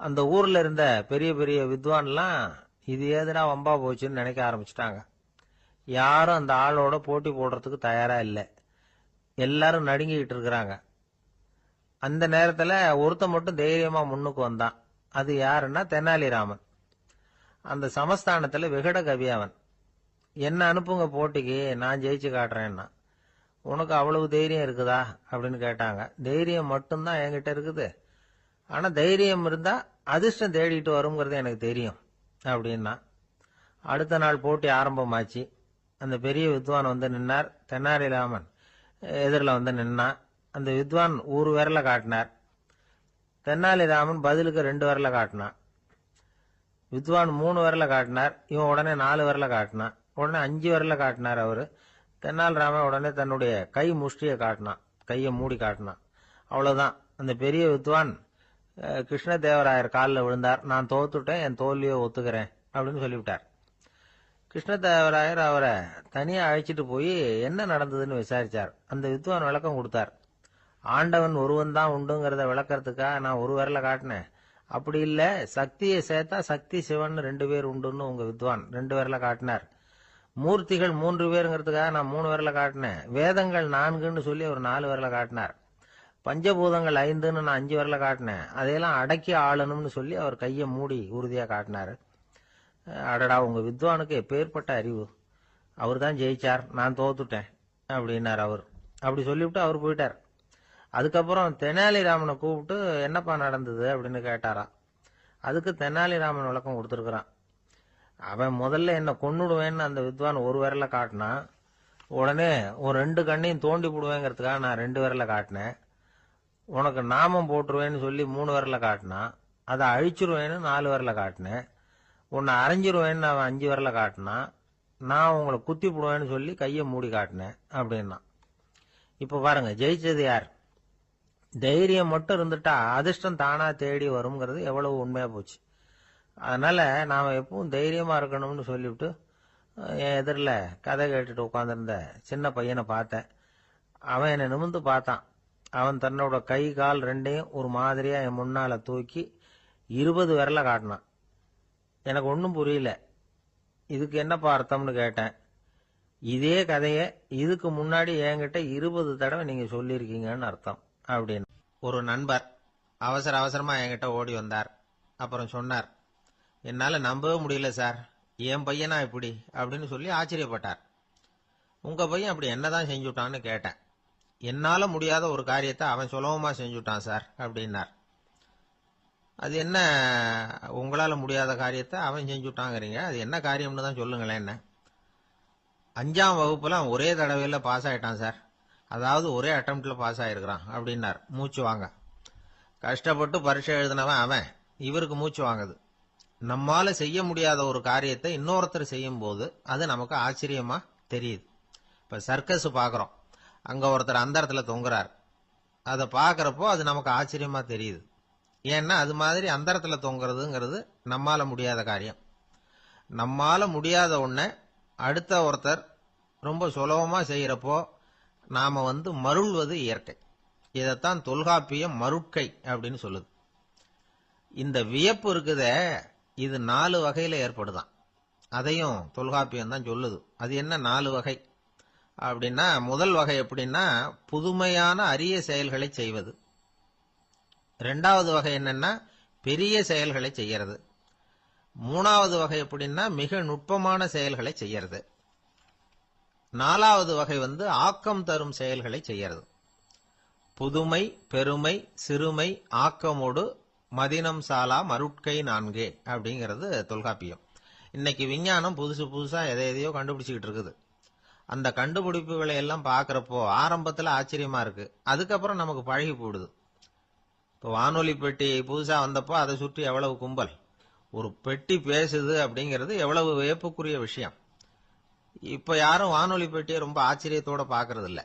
அந்த ஊர்ல இருந்த பெரிய பெரிய வித்வான்லாம் இது ஏதுடா வம்பா போச்சுன்னு நினைக்க ஆரம்பிச்சிட்டாங்க. யாரும் அந்த ஆளோட போட்டி போடுறதுக்கு தயாரா இல்லை. எல்லாரும் நடுங்கிட்டு இருக்கிறாங்க. அந்த நேரத்துல ஒருத்த மட்டும் தைரியமா முன்னுக்கு வந்தான். அது யாருன்னா தெனாலிராமன். அந்த சமஸ்தானத்துல விகட கவி அவன். என்ன அனுப்புங்க போட்டிக்கு, நான் ஜெயிச்சு காட்டுறேன்னா. உனக்கு அவ்வளவு தைரியம் இருக்குதா அப்படின்னு கேட்டாங்க. தைரியம் மட்டும்தான் என்கிட்ட இருக்குது, ஆனா தைரியம் இருந்தா அதிர்ஷ்டம் தேடிட்டு வருங்கிறது எனக்கு தெரியும் அப்படின்னா. அடுத்த நாள் போட்டி ஆரம்பமாச்சு. அந்த பெரிய வித்வான் வந்து நின்னார். தெனாலிராமன் எதிரில் வந்து நின்னான். அந்த வித்வான் ஒரு விரல காட்டினார். தெனாலிராமன் பதிலுக்கு 2 விரல காட்டினான். வித்வான் 3 விரல காட்டினார். இவன் உடனே 4 விரல காட்டினான். உடனே 5 விரல காட்டினார் அவரு. தெனாலிராமன் உடனே தன்னுடைய கை முஷ்டியை காட்டினான், கையை மூடி காட்டினான். அவ்வளவுதான். அந்த பெரிய வித்வான் கிருஷ்ணதேவராயர் காலில் விழுந்தார். நான் தோத்துட்டேன், என் தோல்வியை ஒத்துக்கிறேன் அப்படின்னு சொல்லிவிட்டார். கிருஷ்ணதேவராயர் அவரை தனியா அழைச்சிட்டு போய் என்ன நடந்ததுன்னு விசாரிச்சார். அந்த வித்வான் விளக்கம் கொடுத்தார். ஆண்டவன் ஒருவன் தான் உண்டுங்கிறத விளக்கறதுக்காக நான் ஒரு விரல காட்டினேன். அப்படி இல்ல, சக்தியை சேர்த்தா சக்தி சிவன் 2 பேர் உண்டுன்னு உங்க வித்வான் 2 விரல காட்டினார். மூர்த்திகள் 3 பேருங்கிறதுக்காக நான் 3 விரல காட்டினேன். வேதங்கள் 4ன்னு சொல்லி அவர் 4 விரல காட்டினார். பஞ்சபூதங்கள் 5ன்னு நான் 5 விரல காட்டினேன். அதையெல்லாம் அடக்கி ஆளணும்னு சொல்லி அவர் கையை மூடி உறுதியா காட்டினாரு. அடடா, உங்க வித்வானுக்கு எப்பேற்பட்ட அறிவு, அவர் தான் ஜெயிச்சார், நான் தோத்துட்டேன் அப்படின்னார் அவர். அப்படி சொல்லிவிட்டு அவர் போயிட்டார். அதுக்கப்புறம் தெனாலிராமனை கூப்பிட்டு என்னப்பா நடந்தது அப்படின்னு கேட்டாராம். அதுக்கு தெனாலிராமன் விளக்கம் கொடுத்துருக்கிறான். அவன் முதல்ல என்ன கொன்னுடுவேன்னு அந்த வித்வான் ஒரு விரல காட்டினான். உடனே ஒரு 2 கண்ணையும் தோண்டி போடுவேங்கிறதுக்காக நான் 2 விரல காட்டினேன். உனக்கு நாமம் போட்டுருவேன்னு சொல்லி 3 விரல காட்டினான். அதை அழிச்சிருவேன்னு 4 விரல காட்டினேன். உன்னை அரைஞ்சிருவேன்னு அவன் 5 விரல காட்டினான். நான் உங்களை குத்தி போடுவேன்னு சொல்லி கையை மூடி காட்டினேன் அப்படின்னா. இப்ப பாருங்க, ஜெயிச்சது யார்? தைரியம் மட்டும் இருந்துட்டா அதிர்ஷ்டம் தானா தேடி வருங்கிறது எவ்வளவு உண்மையா போச்சு. அதனால நாம எப்பவும் தைரியமா இருக்கணும்னு சொல்லிவிட்டு என் எதிரில் கதை கேட்டுட்டு உட்காந்துருந்த சின்ன பையனை பார்த்தேன். அவன் என்னை நிமிர்ந்து பார்த்தான். அவன் தன்னோட கை கால் 2ஐயும் ஒரு மாதிரியா என் முன்னால தூக்கி 20 விரல காட்டினான். எனக்கு ஒன்றும் புரியல. இதுக்கு என்னப்பா அர்த்தம்னு கேட்டேன். இதே கதையை இதுக்கு முன்னாடி என்கிட்ட 20 தடவை நீங்க சொல்லியிருக்கீங்கன்னு அர்த்தம் அப்படின்னு. ஒரு நண்பர் அவசர அவசரமா என்கிட்ட ஓடி வந்தார். அப்புறம் சொன்னார், என்னால நம்பவே முடியல சார், என் பையனா இப்படி அப்படின்னு சொல்லி ஆச்சரியப்பட்டார். உங்க பையன் அப்படி என்னதான் செஞ்சுட்டான்னு கேட்டேன். என்னால முடியாத ஒரு காரியத்தை அவன் சுலபமா செஞ்சுட்டான் சார் அப்படின்னார். அது என்ன, உங்களால முடியாத காரியத்தை அவன் செஞ்சுட்டாங்கிறீங்க, அது என்ன காரியம்னு தான் சொல்லுங்களேன். என்ன, 5ஆம் வகுப்புல அவன் ஒரே தடவையில பாஸ் ஆயிட்டான் சார். அதாவது ஒரே அட்டம்ப்ட்ல பாஸ் ஆயிருக்கிறான் அப்படின்னார். மூச்சு வாங்க. கஷ்டப்பட்டு பரீட்சை எழுதினவன் அவன், இவருக்கு மூச்சு வாங்குது. நம்மால செய்ய முடியாத ஒரு காரியத்தை இன்னொருத்தர் செய்யும் போது அது நமக்கு ஆச்சரியமா தெரியுது. இப்ப சர்க்கஸ் பாக்குறோம், அங்க ஒருத்தர் அந்த இடத்துல தொங்குறார். அதை பாக்குறப்போ அது நமக்கு ஆச்சரியமா தெரியுது. ஏன்னா அது மாதிரி அந்த இடத்துல தொங்குறதுங்கிறது நம்மால முடியாத காரியம். நம்மால முடியாத ஒன்ன அடுத்த ஒருத்தர் ரொம்ப சுலபமா செய்யறப்போ நாம மருள்வது இயற்கை. இதைத்தான் தொல்காப்பியம் மருட்கை அப்படின்னு சொல்லுது. இந்த வியப்பு இருக்குதே, இது 4 வகையில ஏற்படுதான். அதையும் தொல்காப்பியம் தான் சொல்லுது. அது என்ன 4 வகை அப்படின்னா, முதல் வகை எப்படின்னா புதுமையான அரிய செயல்களை செய்வது. 2வது வகை என்னன்னா பெரிய செயல்களை செய்யறது. 3வது வகை எப்படின்னா மிக நுட்பமான செயல்களை செய்யறது. 4வது வகை ஆக்கம் தரும் செயல்களை செய்யறது. புதுமை, பெருமை, சிறுமை, ஆக்கமோடு மதினம் சாலா மருட்கை நான்கே அப்படிங்கிறது தொல்காப்பியம். இன்னைக்கு விஞ்ஞானம் புதுசு புதுசா எதையோ கண்டுபிடிச்சுக்கிட்டு இருக்குது. அந்த கண்டுபிடிப்புகளை எல்லாம் பார்க்கறப்போ ஆரம்பத்துல ஆச்சரியமா இருக்கு, அதுக்கப்புறம் நமக்கு பழகி போடுது. இப்போ வானொலி பெட்டி புதுசா வந்தப்போ அதை சுற்றி எவ்வளவு கும்பல், ஒரு பெட்டி பேசுது அப்படிங்கிறது எவ்வளவு வியப்புக்குரிய விஷயம். இப்ப யாரும் வானொலி பெட்டியை ரொம்ப ஆச்சரியத்தோட பாக்குறது இல்ல.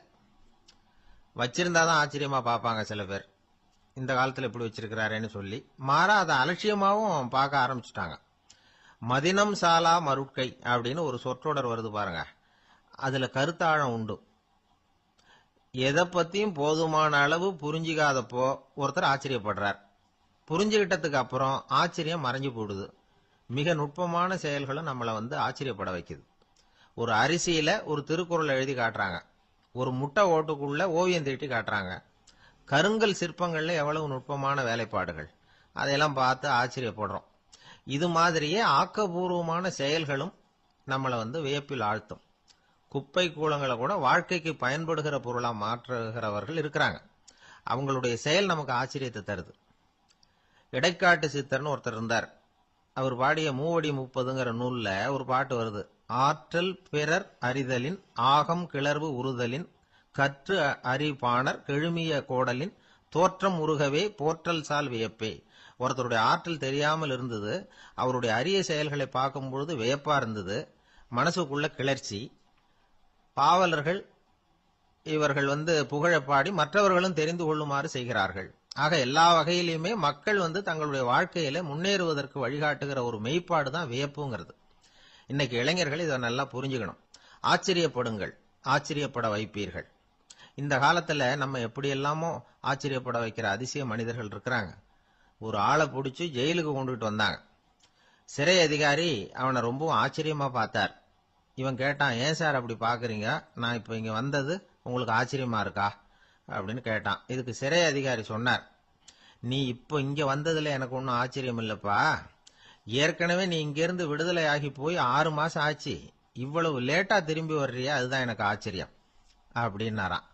வச்சிருந்தாதான் ஆச்சரியமா பார்ப்பாங்க சில பேர், இந்த காலத்துல இப்படி வச்சிருக்கிறாரேன்னு சொல்லி. மாறா அதை அலட்சியமாவும் பார்க்க ஆரம்பிச்சுட்டாங்க. மதினம் சாலா மருட்கை அப்படின்னு ஒரு சொற்றொடர் வருது பாருங்க, அதுல கருத்தாழம் உண்டு. எதை பத்தியும் போதுமான அளவு புரிஞ்சிக்காதப்போ ஒருத்தர் ஆச்சரியப்படுறார், புரிஞ்சுகிட்டதுக்கு அப்புறம் ஆச்சரியம் மறைஞ்சு போடுது. மிக நுட்பமான செயல்களும் நம்மளை ஆச்சரியப்பட வைக்குது. ஒரு அரிசியில ஒரு திருக்குறள் எழுதி காட்டுறாங்க, ஒரு முட்டை ஓட்டுக்குள்ள ஓவியம் தீட்டி காட்டுறாங்க. கருங்கல் சிற்பங்கள்ல எவ்வளவு நுட்பமான வேலைப்பாடுகள், அதையெல்லாம் பார்த்து ஆச்சரியப்படுறோம். இது மாதிரியே ஆக்கப்பூர்வமான செயல்களும் நம்மளை வியப்பில் ஆழ்த்தும். குப்பை கூளங்களை கூட வாழ்க்கைக்கு பயன்படுகிற பொருளா மாற்றுகிறவர்கள் இருக்கிறாங்க. அவங்களுடைய செயல் நமக்கு ஆச்சரியத்தை தருது. இடைக்காட்டு சித்தர்னு ஒருத்தர் இருந்தார். அவர் பாடிய மூவடி 30ங்கிற நூல்ல ஒரு பாட்டு வருது. ஆற்றல் பிறர் அறிதலின் ஆகம் கிளர்வு உறுதலின் கற்று அறிபாணர் கெழுமிய கோடலின் தோற்றம் உருகவே போற்றல் சால் வியப்பே. ஒருத்தருடைய ஆற்றல் தெரியாமல் இருந்தது, அவருடைய அரிய செயல்களை பார்க்கும்பொழுது வியப்பா இருந்தது, மனசுக்குள்ள கிளர்ச்சி. பாவலர்கள் இவர்கள் புகழப்பாடி மற்றவர்களும் தெரிந்து கொள்ளுமாறு செய்கிறார்கள். ஆக எல்லா வகையிலுமே மக்கள் தங்களுடைய வாழ்க்கையில முன்னேறுவதற்கு வழிகாட்டுகிற ஒரு மெய்ப்பாடு தான் வியப்புங்கிறது. இன்னைக்கு இளைஞர்கள் இதை நல்லா புரிஞ்சுக்கணும். ஆச்சரியப்படுங்கள், ஆச்சரியப்பட வைப்பீர்கள். இந்த காலத்துல நம்ம எப்படி எல்லாமோ ஆச்சரியப்பட வைக்கிற அதிசய மனிதர்கள் இருக்கிறாங்க. ஒரு ஆளை பிடிச்சி ஜெயிலுக்கு கொண்டுட்டு வந்தாங்க. சிறை அதிகாரி அவனை ரொம்பவும் ஆச்சரியமா பார்த்தார். இவன் கேட்டான், ஏன் சார் அப்படி பாக்குறீங்க, நான் இப்ப இங்க வந்தது உங்களுக்கு ஆச்சரியமா இருக்கா அப்படின்னு கேட்டான். இதுக்கு சிறை அதிகாரி சொன்னார், நீ இப்ப இங்க வந்ததுல எனக்கு ஒன்னும் ஆச்சரியம் இல்லப்பா, ஏற்கனவே நீ இங்கிருந்து விடுதலை ஆகி போய் 6 மாசம் ஆச்சு, இவ்வளவு லேட்டா திரும்பி வர்றியா, அதுதான் எனக்கு ஆச்சரியம் அப்படின்னாராம்.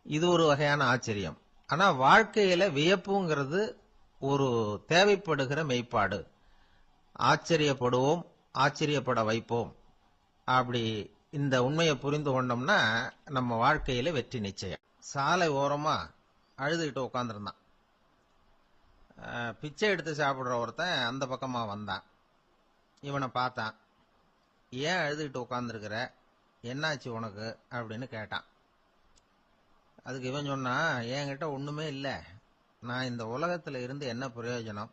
இது ஒரு வகையான ஆச்சரியம். ஆனா வாழ்க்கையில வியப்புங்கிறது ஒரு தேவைப்படுகிற மெய்ப்பாடு. ஆச்சரியப்படுவோம், ஆச்சரியப்பட வைப்போம். அப்படி இந்த உண்மையை புரிந்து கொண்டோம்னா நம்ம வாழ்க்கையில வெற்றி நிச்சயம். சாலை ஓரமா அழுதுகிட்டு உட்காந்துருந்தான். பிச்சை எடுத்து சாப்பிடுற ஒருத்தன் அந்த பக்கமா வந்தான். இவனை பார்த்தான். ஏன் அழுதுகிட்டு உட்காந்துருக்கிற, என்னாச்சு உனக்கு அப்படின்னு கேட்டான். அதுக்கு இவன் சொன்னா, என்கிட்ட ஒண்ணுமே இல்லை, நான் இந்த உலகத்துல இருந்து என்ன பிரயோஜனம்,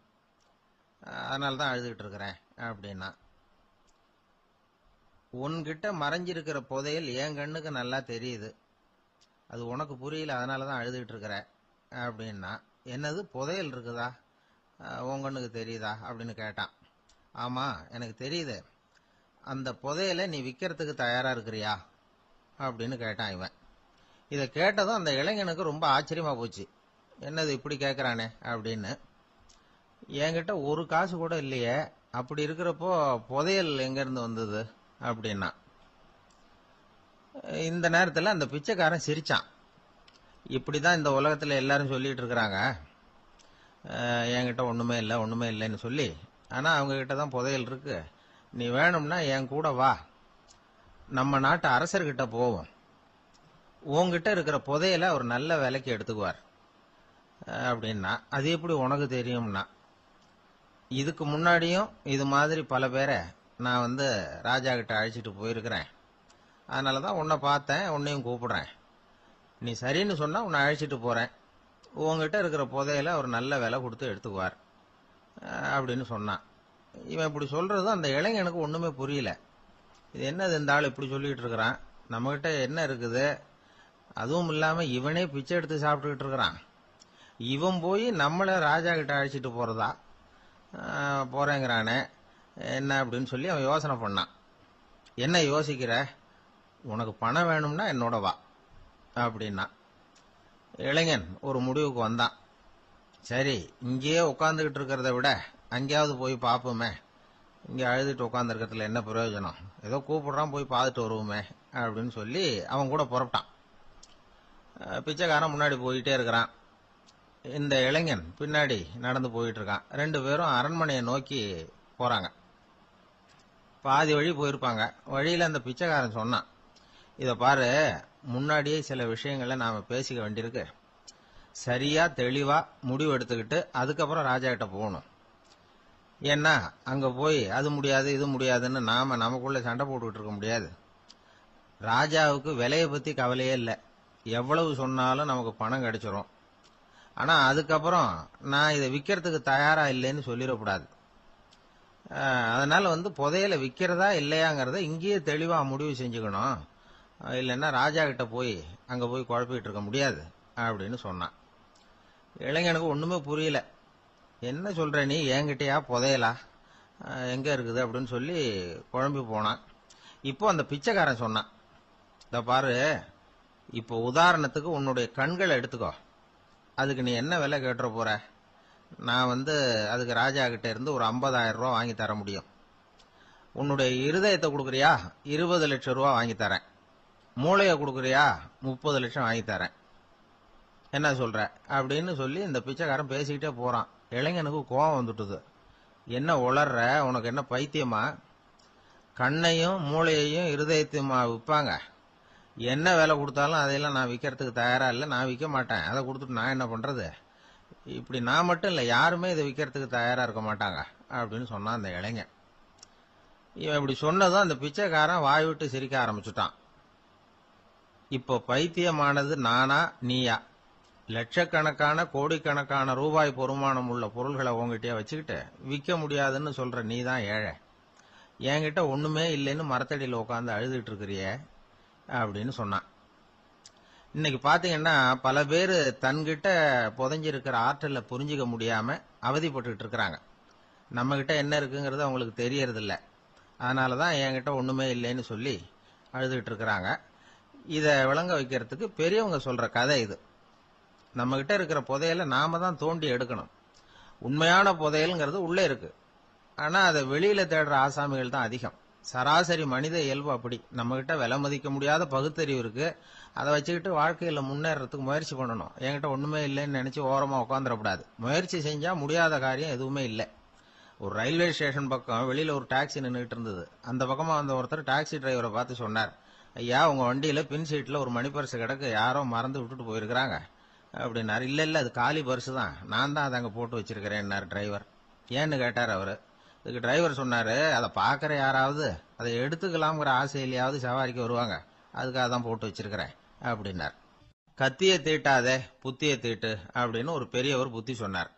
அதனாலதான் அழுதுகிட்டு இருக்கிறேன் அப்படின்னா. உன்கிட்ட மறைஞ்சிருக்கிற புதையல் என் கண்ணுக்கு நல்லா தெரியுது, அது உனக்கு புரியல, அதனாலதான் அழுதுகிட்டு இருக்கிற அப்படின்னா. என்னது புதையல் இருக்குதா, உன் கண்ணுக்கு தெரியுதா அப்படின்னு கேட்டான். ஆமா எனக்கு தெரியுது, அந்த புதையலை நீ விற்கிறதுக்கு தயாரா இருக்கிறியா அப்படின்னு கேட்டான் இவன். இதை கேட்டதும் அந்த இளைஞனுக்கு ரொம்ப ஆச்சரியமா போச்சு. என்னது இப்படி கேட்கறானே அப்படின்னு. என்கிட்ட ஒரு காசு கூட இல்லையே, அப்படி இருக்கிறப்போ புதையல் எங்க இருந்து வந்தது அப்படின்னா. இந்த நேரத்தில் அந்த பிச்சைக்காரன் சிரிச்சான். இப்படிதான் இந்த உலகத்துல எல்லாரும் சொல்லிட்டு இருக்கிறாங்க, என்கிட்ட ஒண்ணுமே இல்லை ஒண்ணுமே இல்லைன்னு சொல்லி. ஆனா அவங்க கிட்ட தான் புதையல் இருக்கு, நீ வேணும்னா என் கூட வா, நம்ம நாட்டு அரசர்கிட்ட போவோம், உன்கிட்ட இருக்கிற புதையலை அவர் நல்ல விலைக்கு எடுத்துக்குவார் அப்படின்னா. அது எப்படி உனக்கு தெரியும்னா, இதுக்கு முன்னாடியும் இது மாதிரி பல பேரை நான் ராஜா கிட்ட அழைச்சிட்டு போயிருக்கிறேன், அதனாலதான் உன்னை பார்த்தேன், உன்னையும் கூப்பிடுறேன், நீ சரின்னு சொன்னா உன்னை அழைச்சிட்டு போறேன், உங்ககிட்ட இருக்கிற புதையலை அவர் நல்ல விலை கொடுத்து எடுத்துக்குவார் அப்படின்னு சொன்னான். இவன் இப்படி சொல்றதும் அந்த இளைஞனுக்கு ஒண்ணுமே புரியல. இது என்னது இந்த ஆள் இப்படி சொல்லிட்டு இருக்கிறான், நம்மகிட்ட என்ன இருக்குது, அதுவும் இல்லாம இவனே பிச்சை எடுத்து சாப்பிட்டுக்கிட்டு இருக்கிறான், இவன் போய் நம்மள ராஜா கிட்ட அழைச்சிட்டு போறதா போறேங்கிறானே என்ன அப்படின்னு சொல்லி அவன் யோசனை பண்ணான். என்ன யோசிக்கிற, உனக்கு பணம் வேணும்னா என்னோட வா அப்படின்னா. இளைஞன் ஒரு முடிவுக்கு வந்தான். சரி, இங்கேயே உட்காந்துக்கிட்டு இருக்கிறத விட அங்கேயாவது போய் பார்ப்போமே இங்கே அழுதுட்டு உட்காந்துருக்கிறதுல என்ன பிரயோஜனம், ஏதோ கூப்பிடுறான் போய் பார்த்துட்டு வருவோமே அப்படின்னு சொல்லி அவன் கூட புறப்பட்டான். பிச்சைக்காரன் முன்னாடி போயிட்டே இருக்கிறான். இந்த இளைஞன் பின்னாடி நடந்து போயிட்டு இருக்கான். 2 பேரும் அரண்மனையை நோக்கி போறாங்க. பாதி வழி போயிருப்பாங்க. வழியில அந்த பிச்சைக்காரன் சொன்னான், இத பாரு, முன்னாடியே சில விஷயங்களை நாம பேசிக்க வேண்டியிருக்கு. சரியா தெளிவா முடிவு எடுத்துக்கிட்டு அதுக்கப்புறம் ராஜா கிட்ட போகணும். ஏன்னா அங்க போய் அது முடியாது இது முடியாதுன்னு நாம நமக்குள்ள சண்டை போட்டுக்கிட்டு இருக்க முடியாது. ராஜாவுக்கு விலையை பத்தி கவலையே இல்லை. எவ்வளவு சொன்னாலும் நமக்கு பணம் கிடைச்சிரும். ஆனா அதுக்கப்புறம் நான் இதை விற்கிறதுக்கு தயாரா இல்லைன்னு சொல்லிடக்கூடாது. அதனால புதையலை விற்கிறதா இல்லையாங்கிறத இங்கேயே தெளிவா முடிவு செஞ்சுக்கணும். இல்லைன்னா ராஜா கிட்ட போய் அங்க போய் குழப்பிட்டு இருக்க முடியாது அப்படின்னு சொன்னான். இளைஞனுக்கு ஒண்ணுமே புரியல. என்ன சொல்ற நீ, என்கிட்டயா புதையலா, எங்க இருக்குது அப்படின்னு சொல்லி குழம்பி போனான். இப்போ அந்த பிச்சைக்காரன் சொன்னான், இத பாரு, இப்போ உதாரணத்துக்கு உன்னுடைய கண்களை எடுத்துக்கோ. அதுக்கு நீ என்ன விலை கேட்டுற போற? நான் அதுக்கு ராஜா கிட்ட இருந்து ஒரு 50,000 ரூபா வாங்கி தர முடியும். உன்னுடைய இருதயத்தை கொடுக்குறியா, 20 லட்சம் ரூபா வாங்கி தரேன். மூளையை கொடுக்குறியா, 30 லட்சம் வாங்கி தரேன். என்ன சொல்ற அப்படின்னு சொல்லி இந்த பிச்சைக்காரன் பேசிக்கிட்டே போறான். இளைஞனுக்கு கோபம் வந்துட்டுது. என்ன உளர்ற, உனக்கு என்ன பைத்தியமா? கண்ணையும் மூளையையும் இருதயத்தையுமா விற்பாங்க? என்ன விலை கொடுத்தாலும் அதையெல்லாம் நான் விற்கிறதுக்கு தயாரா இல்லை, நான் விற்க மாட்டேன். அதை கொடுத்துட்டு நான் என்ன பண்றது? இப்படி நான் மட்டும் இல்லை, யாருமே இதை விற்கிறதுக்கு தயாரா இருக்க மாட்டாங்க அப்படின்னு சொன்னான் அந்த இளைஞன். இவன் இப்படி சொன்னதும் அந்த பிச்சைக்காரன் வாய் விட்டு சிரிக்க ஆரம்பிச்சுட்டான். இப்போ பைத்தியமானது நானா நீயா? லட்சக்கணக்கான கோடிக்கணக்கான ரூபாய் பொறுமானம் உள்ள பொருள்களை உங்ககிட்டயே வச்சுக்கிட்டு விற்க முடியாதுன்னு சொல்ற நீ தான் ஏழை. என்கிட்ட ஒண்ணுமே இல்லைன்னு மரத்தடியில் உட்காந்து அழுதுட்டு இருக்கிறிய அப்படின்னு சொன்னான். இன்னைக்கு பாத்தீங்கன்னா பல பேர் தன்கிட்ட புதைஞ்சிருக்கிற ஆற்றலை புரிஞ்சிக்க முடியாம அவதிப்பட்டு இருக்கிறாங்க. நம்ம கிட்ட என்ன இருக்குங்கிறது அவங்களுக்கு தெரியறது இல்ல. அதனாலதான் என்கிட்ட ஒண்ணுமே இல்லைன்னு சொல்லி அழுதுகிட்டு இருக்கிறாங்க. இத விளங்க வைக்கிறதுக்கு பெரியவங்க சொல்ற கதை இது. நம்ம கிட்ட இருக்கிற புதையலை நாம தான் தோண்டி எடுக்கணும். உண்மையான புதையல்ங்கிறது உள்ளே இருக்கு. ஆனா அதை வெளியில தேடுற ஆசாமிகள் தான் அதிகம். சராசரி மனித இயல்பு அப்படி. நம்ம கிட்ட விலை மதிக்க முடியாத பகுத்தறிவு இருக்கு. அதை வச்சுக்கிட்டு வாழ்க்கையில முன்னேறதுக்கு முயற்சி பண்ணணும். என்கிட்ட ஒண்ணுமே இல்லைன்னு நினைச்சு ஓரமா உட்காந்துடக்கூடாது. முயற்சி செஞ்சா முடியாத காரியம் எதுவுமே இல்லை. ஒரு ரயில்வே ஸ்டேஷன் பக்கம் வெளியில ஒரு டாக்ஸி நின்றுட்டு இருந்தது. அந்த பக்கமா வந்த ஒருத்தர் டாக்ஸி டிரைவரை பார்த்து சொன்னார், ஐயா, உங்க வண்டியில பின் சீட்ல ஒரு மணி பரிசு கிடக்கு, யாரோ மறந்து விட்டுட்டு போயிருக்கிறாங்க அப்படின்னாரு. இல்ல அது காலி பரிசு தான், நான் தான் அதை அங்க போட்டு வச்சிருக்கிறேன் டிரைவர். ஏன்னு கேட்டார் அவரு. இதுக்கு டிரைவர் சொன்னாரு, அதை பாக்குற யாராவது அதை எடுத்துக்கலாம்ங்கிற ஆசையிலேயாவது சவாரிக்கு வருவாங்க, அதுக்காக தான் போட்டு வச்சிருக்கிறேன் அப்படின்னார். கத்திய தீட்டாதே புத்திய தீட்டு அப்படின்னு ஒரு பெரியவர் புத்தி சொன்னார்.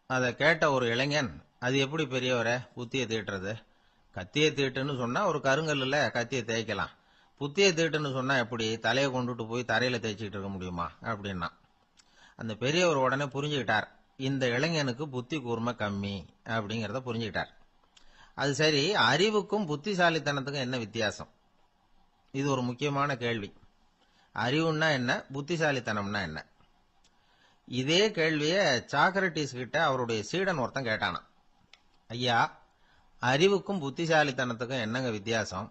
அதை கேட்ட ஒரு இளைஞன், அது எப்படி பெரியவரை புத்திய தீட்டுறது? கத்திய தீட்டுன்னு சொன்னா ஒரு கருங்கல்ல கத்திய தேய்க்கலாம், புத்திய தீட்டுன்னு சொன்னா எப்படி தலையை கொண்டுட்டு போய் தரையில தேய்ச்சிட்டு இருக்க முடியுமா அப்படின்னா. அந்த பெரியவர் உடனே புரிஞ்சுக்கிட்டார், இந்த இளைஞனுக்கு புத்தி கூர்மை கம்மி அப்படிங்கறத புரிஞ்சுக்கிட்டார். அது சரி, அறிவுக்கும் புத்திசாலித்தனத்துக்கும் என்ன வித்தியாசம்? இது ஒரு முக்கியமான கேள்வி. அறிவுன்னா என்ன, புத்திசாலித்தனம்னா என்ன? இதே கேள்விய சாக்ரட்டிஸ் கிட்ட அவருடைய சீடன் ஒருத்தன் கேட்டானா. ஐயா, அறிவுக்கும் புத்திசாலித்தனத்துக்கும் என்னங்க வித்தியாசம்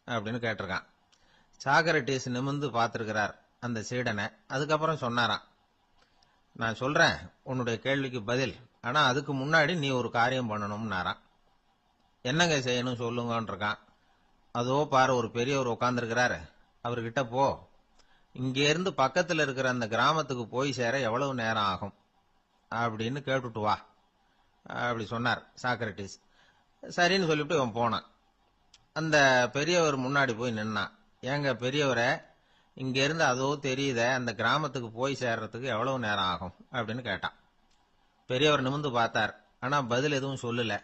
அப்படின்னு கேட்டிருக்கான். சாக்ரட்டிஸ் நிமிர்ந்து பார்த்திருக்கிறார் அந்த சீடனை. அதுக்கப்புறம் சொன்னாராம், நான் சொல்றேன் உன்னுடைய கேள்விக்கு பதில், ஆனா அதுக்கு முன்னாடி நீ ஒரு காரியம் பண்ணணும்னாராம். என்னங்க செய்யணும் சொல்லுங்கன்னு இருக்கான். அதோ பாரு, ஒரு பெரியவர் உட்கார்ந்துருக்கிறாரு, அவர்கிட்ட போ, இங்க இருந்து பக்கத்துல இருக்கிற அந்த கிராமத்துக்கு போய் சேர எவ்வளவு நேரம் ஆகும் அப்படின்னு கேட்டுட்டு வா அப்படி சொன்னார் சாக்ரட்டிஸ். சரின்னு சொல்லிவிட்டு இவன் போனான். அந்த பெரியவர் முன்னாடி போய் நின்னான். ஏங்க பெரியவரை, இங்க இருந்து அதோ தெரியுத அந்த கிராமத்துக்கு போய் சேர்றதுக்கு எவ்வளவு நேரம் ஆகும் அப்படின்னு கேட்டான். பெரியவர் நிமிர்ந்து பார்த்தார், ஆனா பதில் எதுவும் சொல்லல.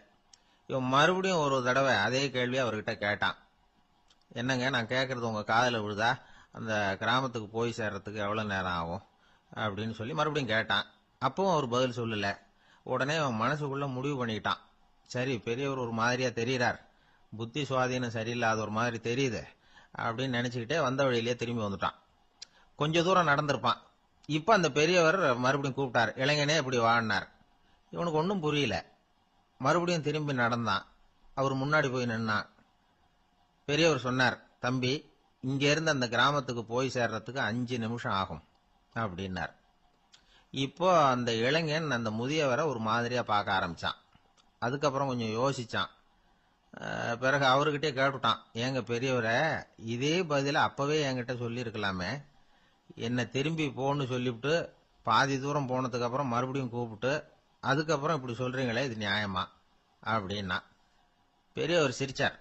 இவன் மறுபடியும் ஒரு தடவை அதே கேள்வி அவர்கிட்ட கேட்டான். என்னங்க, நான் கேட்கறது உங்க காதுல விழுதா? அந்த கிராமத்துக்கு போய் சேர்றதுக்கு எவ்வளவு நேரம் ஆகும் அப்படின்னு சொல்லி மறுபடியும் கேட்டான். அப்பவும் அவர் பதில் சொல்லல. உடனே அவன் மனசுக்குள்ள முடிவு பண்ணிக்கிட்டான், சரி பெரியவர் ஒரு மாதிரியா தெரிகிறார், புத்தி சுவாதீனம் சரியில்லாத ஒரு மாதிரி தெரியுது அப்படின்னு நினைச்சுக்கிட்டே வந்த வழியிலேயே திரும்பி வந்துட்டான். கொஞ்ச தூரம் நடந்திருப்பான். இப்ப அந்த பெரியவர் மறுபடியும் கூப்பிட்டார், இளைஞனே இப்படி வாழ்னார். இவனுக்கு ஒன்றும் புரியல. மறுபடியும் திரும்பி நடந்தான். அவர் முன்னாடி போய் நின்னான். பெரியவர் சொன்னார், தம்பி, இங்க இருந்து அந்த கிராமத்துக்கு போய் சேர்றதுக்கு 5 நிமிஷம் ஆகும் அப்படின்னார். இப்போ அந்த இளைஞன் அந்த முதியவரை ஒரு மாதிரியா பார்க்க ஆரம்பிச்சான். அதுக்கப்புறம் கொஞ்சம் யோசிச்சான். பிறகு அவர்கிட்டே கேட்டுட்டான், ஏங்க பெரியவரை, இதே பதில அப்பவே என்கிட்ட சொல்லியிருக்கலாமே, என்ன திரும்பி போன்னு சொல்லிவிட்டு பாதி தூரம் போனதுக்கு அப்புறம் மறுபடியும் கூப்பிட்டு அதுக்கப்புறம் இப்படி சொல்றீங்களே, இது நியாயமா அப்படின்னா. பெரியவர் சிரிச்சார்.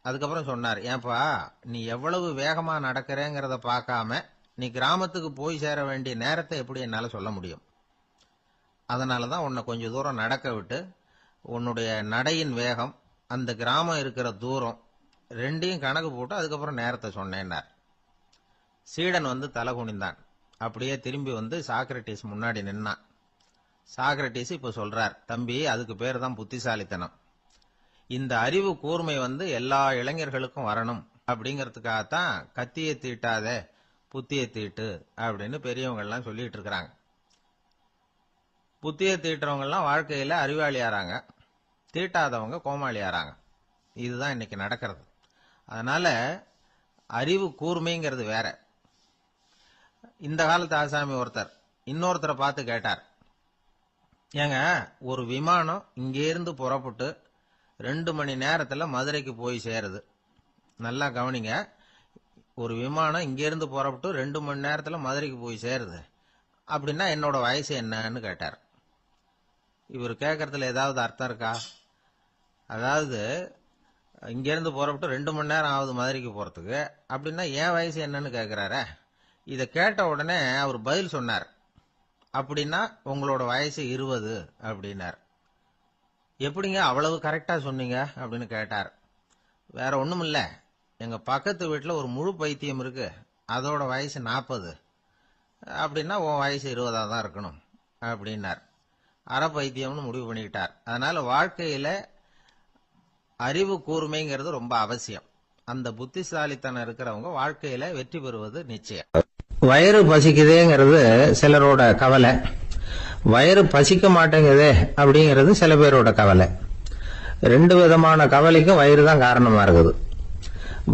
அதுக்கப்புறம் சொன்னார், ஏன்பா, நீ எவ்வளவு வேகமா நடக்கிறேங்கிறத பார்க்காம நீ கிராமத்துக்கு போய் சேர வேண்டிய நேரத்தை எப்படி என்னால சொல்ல முடியும்? அதனாலதான் உன்னை கொஞ்சம் தூரம் நடக்க விட்டு உன்னுடைய நடையின் வேகம், அந்த கிராமம் இருக்கிற தூரம் ரெண்டையும் கணக்கு போட்டு அதுக்கப்புறம் நேரத்தை சொன்னேன்னார். சீடன் வந்து தலை குனிந்தான். அப்படியே திரும்பி வந்து சாக்ரட்டிஸ் முன்னாடி நின்னான். சாக்ரட்டிஸ் இப்ப சொல்றார், தம்பி, அதுக்கு பேர் தான் புத்திசாலித்தனம். இந்த அறிவு கூர்மை வந்து எல்லா இளைஞர்களுக்கும் வரணும் அப்படிங்கறதுக்காகத்தான் கத்தியை தீட்டாத புத்தியை தீட்டு அப்படின்னு பெரியவங்க எல்லாம் சொல்லிட்டு இருக்கிறாங்க. புத்தியை தீட்டுறவங்க எல்லாம் வாழ்க்கையில அறிவாளியாராங்க, தீட்டாதவங்க கோமாளியாராங்க. இதுதான் இன்னைக்கு நடக்கிறது. அதனால அறிவு கூர்மைங்கிறது வேற. இந்த காலத்து ஆசாமி ஒருத்தர் இன்னொருத்தரை பார்த்து கேட்டார், ஏங்க, ஒரு விமானம் இங்கிருந்து புறப்பட்டு 2 மணி நேரத்துல மதுரைக்கு போய் சேருது. நல்லா கவனிங்க, ஒரு விமானம் இங்கிருந்து புறப்பட்டு 2 மணி நேரத்துல மதுரைக்கு போய் சேருது அப்படின்னா என்னோட வயசு என்னன்னு கேட்டார். இவர் கேட்கறதுல ஏதாவது அர்த்தம் இருக்கா? அதாவது இங்கிருந்து புறப்பட்டு 2 மணி நேரம் ஆகுது மதுரைக்கு போறதுக்கு, அப்படின்னா என் வயசு என்னன்னு கேட்கிறார. இதை கேட்ட உடனே அவர் பதில் சொன்னார், அப்படின்னா உங்களோட வயசு 20 அப்படின்னார். எப்படிங்க அவ்வளவு கரெக்டா சொன்னீங்க அப்படின்னு கேட்டார். வேற ஒண்ணும் இல்ல, எங்க பக்கத்து வீட்டுல ஒரு முழு பைத்தியம் இருக்கு, அதோட வயசு 40, அப்படின்னா உன் வயசு 20 தான் இருக்கணும் அப்படின்னார். அரை பைத்தியம்னு முடிவு பண்ணிக்கிட்டார். அதனால வாழ்க்கையில அறிவு கூர்மைங்கிறது ரொம்ப அவசியம். அந்த புத்திசாலித்தனம் இருக்கிறவங்க வாழ்க்கையில வெற்றி பெறுவது நிச்சயம். வயிறு பசிக்குதேங்கிறது சிலரோட கவலை, வயிறு பசிக்க மாட்டேங்குதே அப்படிங்கிறது சில பேரோட கவலை. 2 விதமான கவலைக்கும் வயிறு தான் காரணமா இருக்குது.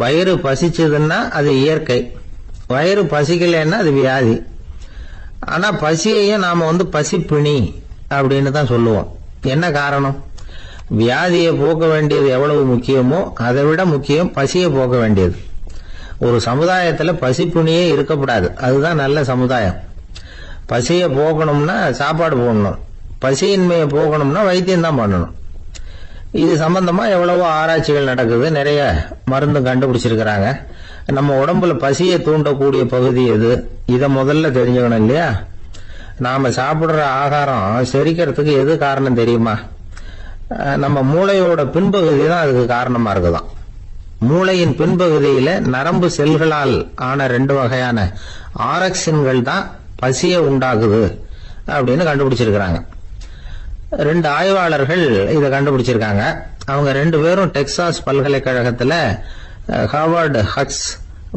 வயிறு பசிச்சதுன்னா அது இயற்கை, வயிறு பசிக்கலைன்னா அது வியாதி. ஆனா பசியையும் நாம பசிப்பிணி அப்படின்னு தான் சொல்லுவோம். என்ன காரணம்? வியாதியை போக்க வேண்டியது எவ்வளவு முக்கியமோ அதை விட முக்கியம் பசியை போக்க வேண்டியது. ஒரு சமுதாயத்துல பசிப்பிணியே இருக்கக்கூடாது, அதுதான் நல்ல சமுதாயம். பசியை போக்கணும்னா சாப்பாடு போடணும், பசியின்மையை போக்கணும்னா வைத்தியம் தான் பண்ணணும். இது சம்பந்தமா எவ்வளவோ ஆராய்ச்சிகள் நடக்குது, நிறைய மருந்து கண்டுபிடிச்சிருக்கிறாங்க. நம்ம உடம்புல பசியை தூண்டக்கூடிய பகுதி எது, இதை முதல்ல தெரிஞ்சுக்கணும் இல்லையா? நாம சாப்பிடுற ஆகாரம் செரிக்கிறதுக்கு எது காரணம் தெரியுமா? நம்ம மூளையோட பின்பகுதி தான் அதுக்கு காரணமா இருக்குதாம். மூளையின் பின்பகுதியில நரம்பு செல்களால் ஆன 2 வகையான ஆரக்சின்கள் தான் பசியை உண்டாக்குது அப்படின்னு கண்டுபிடிச்சிருக்கிறாங்க. 2 ஆய்வாளர்கள் இதை கண்டுபிடிச்சிருக்காங்க. அவங்க 2 பேரும் டெக்சாஸ் பல்கலைக்கழகத்துல ஹார்வர்டு ஹக்ஸ்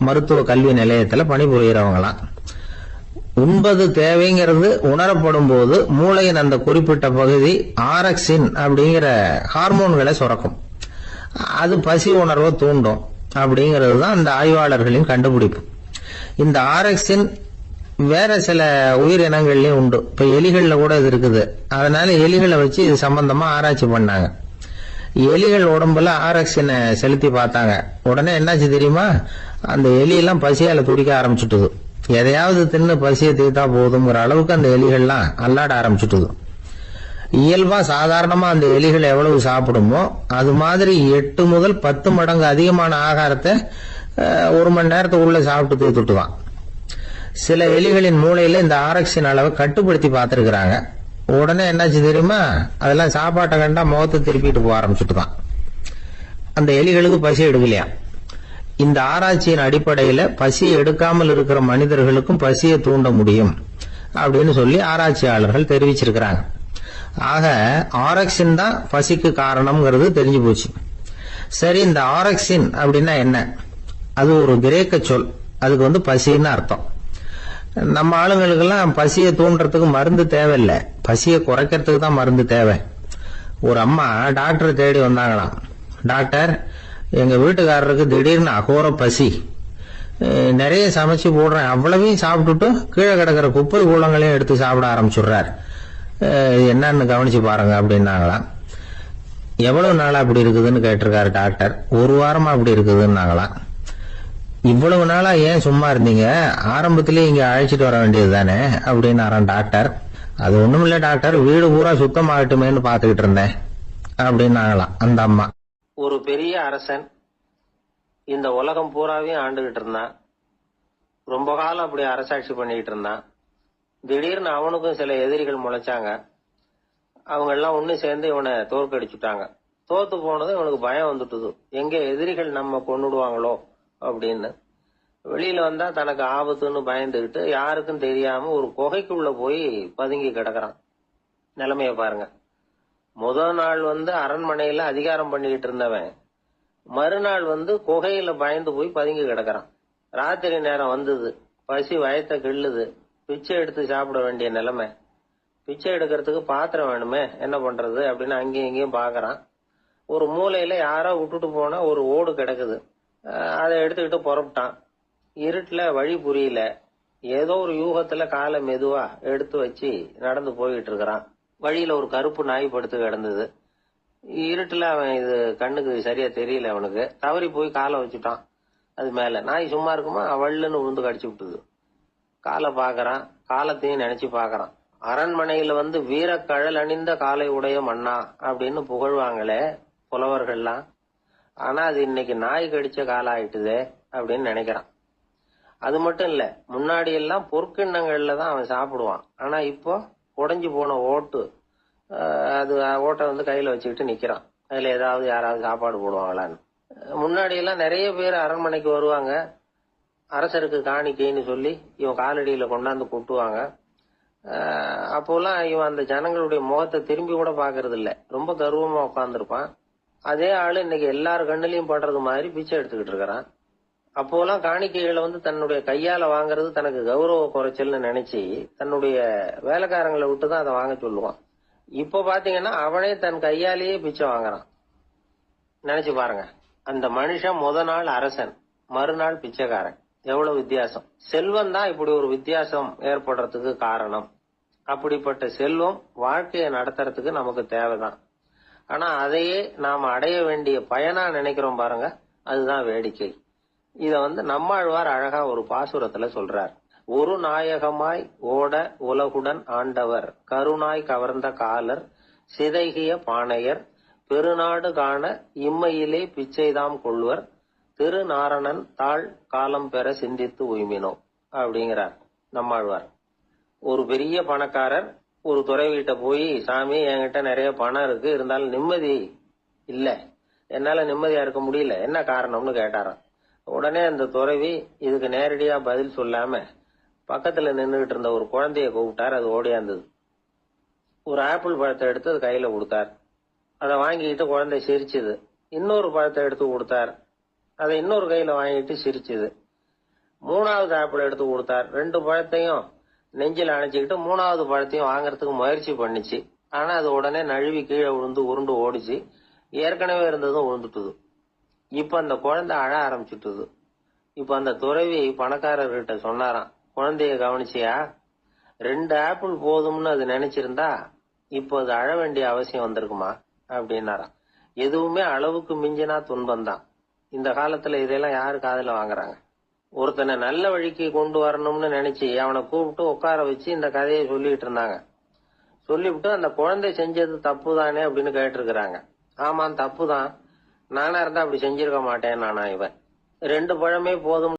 மருத்துவ கல்வி நிலையத்துல பணிபுரியறவங்களாம். உண்பது தேவைங்கிறது உணரப்படும் போது மூளையின் அந்த குறிப்பிட்ட பகுதி ஆரக்சின் அப்படிங்கிற ஹார்மோன்களை சுரக்கும். அது பசி உணர்வை தூண்டும் அப்படிங்கிறது தான் அந்த ஆய்வாளர்களின் கண்டுபிடிப்பு. இந்த ஆரக்சின் வேற சில உயிரினங்கள்லயும் உண்டு. இப்ப எலிகள்ல கூட இது இருக்குது. அதனால எலிகளை வச்சு இது சம்பந்தமா ஆராய்ச்சி பண்ணாங்க. எலிகள் உடம்புல ஆரக்சினை செலுத்தி பார்த்தாங்க. உடனே என்னாச்சு தெரியுமா? அந்த எலியெல்லாம் பசியால துடிக்க ஆரம்பிச்சுட்டுது. எதையாவது தின்னு பசியை தீர்த்தா போதுங்கிற அளவுக்கு அந்த எலிகள்லாம் அல்லாட ஆரம்பிச்சுட்டுது. இயல்பா சாதாரணமா அந்த எலிகள் எவ்வளவு சாப்பிடுமோ அது மாதிரி 8 முதல் 10 மடங்கு அதிகமான ஆகாரத்தை 1 மணி நேரத்துக்குள்ள சாப்பிட்டு தீர்த்துட்டுவான். சில எலிகளின் மூளையில இந்த ஆரக்சின் அளவை கட்டுப்படுத்தி பார்த்திருக்கிறாங்க. உடனே என்னாச்சு தெரியுமா? அதெல்லாம் சாப்பாட்டை கண்டா முகத்தை திருப்பிட்டு போக ஆரம்பிச்சுட்டுதான். அந்த எலிகளுக்கு பசி எடுக்கலையா. இந்த ஆராய்ச்சியின் அடிப்படையில பசி எடுக்காமல் இருக்கிற மனிதர்களுக்கும் பசியை தூண்ட முடியும் அப்படின்னு சொல்லி ஆராய்ச்சியாளர்கள் தெரிவிச்சிருக்கிறாங்க. ஆக ஆரக்சின் தான் பசிக்கு காரணம்ங்கிறது தெரிஞ்சு போச்சு. சரி, இந்த ஆரக்சின் அப்படின்னா என்ன? அது ஒரு கிரேக்க சொல். அதுக்கு பசின்னு அர்த்தம். நம்ம ஆளுங்களுக்கெல்லாம் பசியை தூண்டுறதுக்கு மருந்து தேவையில்லை, பசியை குறைக்கிறதுக்கு தான் மருந்து தேவை. ஒரு அம்மா டாக்டர் தேடி வந்தாங்களாம். டாக்டர், எங்க வீட்டுக்காரருக்கு திடீர்னு அகோர பசி, நிறைய சமைச்சு போடுறேன், அவ்வளவையும் சாப்பிட்டுட்டு கீழே கிடக்கிற குப்பை கூலங்களையும் எடுத்து சாப்பிட ஆரம்பிச்சுடுறார், என்னன்னு கவனிச்சு பாருங்க அப்படின்னாங்களாம். எவ்வளவு நாளா அப்படி இருக்குதுன்னு கேட்டிருக்காரு டாக்டர். ஒரு வாரமா அப்படி இருக்குதுன்னாங்களாம். இவ்வளவு நாளா ஏன் சும்மா இருந்தீங்க, ஆரம்பத்திலேயே இங்க அழைச்சிட்டு வர வேண்டியது தானே அப்படின்னாராம் டாக்டர். அது ஒண்ணுமில்ல டாக்டர், வீடு பூரா சுத்தமாகட்டுமேன்னு பாத்துக்கிட்டு இருந்தேன் அப்படின்னாங்களாம் அந்த அம்மா. ஒரு பெரிய அரசன் இந்த உலகம் பூராவையும் ஆண்டுகிட்டு இருந்தான். ரொம்ப காலம் அப்படி அரசாட்சி பண்ணிக்கிட்டு இருந்தான். திடீர்னு அவனுக்கும் சில எதிரிகள் முளைச்சாங்க. அவங்க எல்லாம் ஒண்ணு சேர்ந்து இவனை தோற்கடிச்சுட்டாங்க. தோத்து போனது இவனுக்கு பயம் வந்துட்டுது, எங்க எதிரிகள் நம்ம கொன்னுடுவாங்களோ அப்படின்னு. வெளியில வந்தா தனக்கு ஆபத்துன்னு பயந்துகிட்டு யாருக்கும் தெரியாம ஒரு குகைக்குள்ள போய் பதுங்கி கிடக்குறான். நிலைமைய பாருங்க. முதல் நாள் அரண்மனையில அதிகாரம் பண்ணிக்கிட்டு இருந்தவன் மறுநாள் குகையில பயந்து போய் பதுங்கி கிடக்குறான். ராத்திரி நேரம் வந்தது, பசி வயத்தை கிள்ளுது, பிச்சை எடுத்து சாப்பிட வேண்டிய நிலைமை. பிச்சை எடுக்கிறதுக்கு பாத்திரம் வேணுமே, என்ன பண்றது அப்படின்னு அங்கேயும் இங்கேயும் பாக்குறான். ஒரு மூலையில யாரோ விட்டுட்டு போன ஒரு ஓடு கிடக்குது, அதை எடுத்துக்கிட்டு புறப்பட்டான். இருட்டுல வழி புரியல, ஏதோ ஒரு யூகத்துல காலை மெதுவா எடுத்து வச்சு நடந்து போயிட்டு இருக்கிறான். வழியில ஒரு கருப்பு நாய் படுத்து கிடந்தது. இருட்டுல அவன் இது கண்ணுக்கு சரியா தெரியல, அவனுக்கு தவறி போய் காலை வச்சுட்டான் அது மேல. நாய் சும்மா இருக்குமா, வள்ளுன்னு விழுந்து கடிச்சு விட்டுது. காலை பாக்குறான், காலத்தையும் நினைச்சு பாக்குறான். அரண்மனையில வீரக்கழல் அணிந்த காலை உடைய மன்னா அப்படின்னு புகழ்வாங்களே புலவர்கள்லாம், ஆனா அது இன்னைக்கு நாய் கடிச்ச காலம் ஆயிட்டுதே அப்படின்னு நினைக்கிறான். அது மட்டும் இல்ல, முன்னாடி எல்லாம் பொற்கிண்ணங்கள்ல தான் அவன் சாப்பிடுவான். ஆனா இப்போ உடைஞ்சு போன ஓட்டு, அது ஓட்டை கையில வச்சுக்கிட்டு நிக்கிறான். அதுல ஏதாவது யாராவது சாப்பாடு போடுவாங்களான்னு. முன்னாடி எல்லாம் நிறைய பேர் அரண்மனைக்கு வருவாங்க, அரசருக்கு காணிக்கைன்னு சொல்லி இவன் காலடியில கொண்டாந்து கொட்டுவாங்க. அப்போலாம் இவன் அந்த ஜனங்களுடைய முகத்தை திரும்பி கூட பாக்குறது இல்ல, ரொம்ப கர்வமா உட்காந்துருப்பான். அதே ஆளு இன்னைக்கு எல்லாரு கண்ணுலயும் படுறது மாதிரி பிச்சை எடுத்துக்கிட்டு இருக்கிறான். அப்போலாம் காணிக்கைகளை தன்னுடைய கையால வாங்குறது தனக்கு கௌரவ குறைச்சல்னு நினைச்சு தன்னுடைய வேலைக்காரங்களை விட்டுதான் அதை வாங்க சொல்லுவான். இப்ப பாத்தீங்கன்னா அவனே தன் கையாலேயே பிச்சை வாங்குறான். நினைச்சு பாருங்க, அந்த மனுஷன் முத நாள் அரசன், மறுநாள் பிச்சைக்காரன். எவ்வளவு வித்தியாசம். செல்வம் தான் இப்படி ஒரு வித்தியாசம் ஏற்படுறதுக்கு காரணம். அப்படிப்பட்ட செல்வம் வாழ்க்கையை நடத்துறதுக்கு நமக்கு தேவைதான். ஆனா அதையே நாம அடைய வேண்டிய பயனா நினைக்கிறோம் பாருங்க, அதுதான் வேடிக்கை. இத நம்மாழ்வார் அழகா ஒரு பாசுரத்துல சொல்றார். ஒரு நாயகமாய் ஓட உலகுடன் ஆண்டவர், கருணாய் கவர்ந்த காலர், சிதைகிய பானையர், பெருநாடு காண இம்மையிலே பிச்சைதாம் கொள்வர், திருநாரணன் தாழ் காலம் பெற சிந்தித்து உய்மினோ அப்படிங்கிறார் நம்மாழ்வார். ஒரு பெரிய பணக்காரர் ஒரு துறவிகிட்ட போய், சாமி என்கிட்ட நிறைய பணம் இருக்கு, இருந்தாலும் நிம்மதி இல்ல, என்னால நிம்மதியா இருக்க முடியல, என்ன காரணம்னு கேட்டாராம். உடனே அந்த துறவி இதுக்கு நேரடியா பதில் சொல்லாம பக்கத்துல நின்றுகிட்டு இருந்த ஒரு குழந்தைய கூப்பிட்டார். அது ஓடியாந்தது. ஒரு ஆப்பிள் பழத்தை எடுத்து அது கையில கொடுத்தார். அதை வாங்கிக்கிட்டு குழந்தை சிரிச்சுது. இன்னொரு பழத்தை எடுத்து கொடுத்தார், அதை இன்னொரு கையில வாங்கிட்டு சிரிச்சுது. மூணாவது ஆப்பிள் எடுத்து கொடுத்தார். 2 பழத்தையும் நெஞ்சில் அணைச்சிக்கிட்டு 3வது பழத்தையும் வாங்கறதுக்கு முயற்சி பண்ணிச்சு. ஆனா அது உடனே நழுவி கீழே விழுந்து உருண்டு ஓடிச்சு. ஏற்கனவே இருந்ததும் விழுந்துட்டுது. இப்ப அந்த குழந்தை அழ ஆரம்பிச்சுட்டுது. இப்ப அந்த துறவி பணக்காரர்கிட்ட சொன்னாராம், குழந்தைய கவனிச்சியா, 2 ஆப்பிள் போதும்னு அது நினைச்சிருந்தா இப்போ அது அழ வேண்டிய அவசியம் வந்திருக்குமா அப்படின்னாராம். எதுவுமே அளவுக்கு மிஞ்சினா துன்பம் தான். இந்த காலத்துல இதெல்லாம் யாரு காதுல வாங்குறாங்க? ஒருத்தனை நல்ல வழிக்கு கொண்டு வரணும்னு நினைச்சு அவனை கூப்பிட்டு உட்கார வச்சு இந்த கதையை சொல்லிட்டு இருந்தாங்க. சொல்லிவிட்டு அந்த குழந்தை செஞ்சது தப்பு தானே அப்படின்னு கேட்டிருக்கிறாங்க. ஆமா, தப்பு தான், நானா இருந்தா அப்படி செஞ்சிருக்க மாட்டேன் நானா. இவன் 2 பழமே போதும்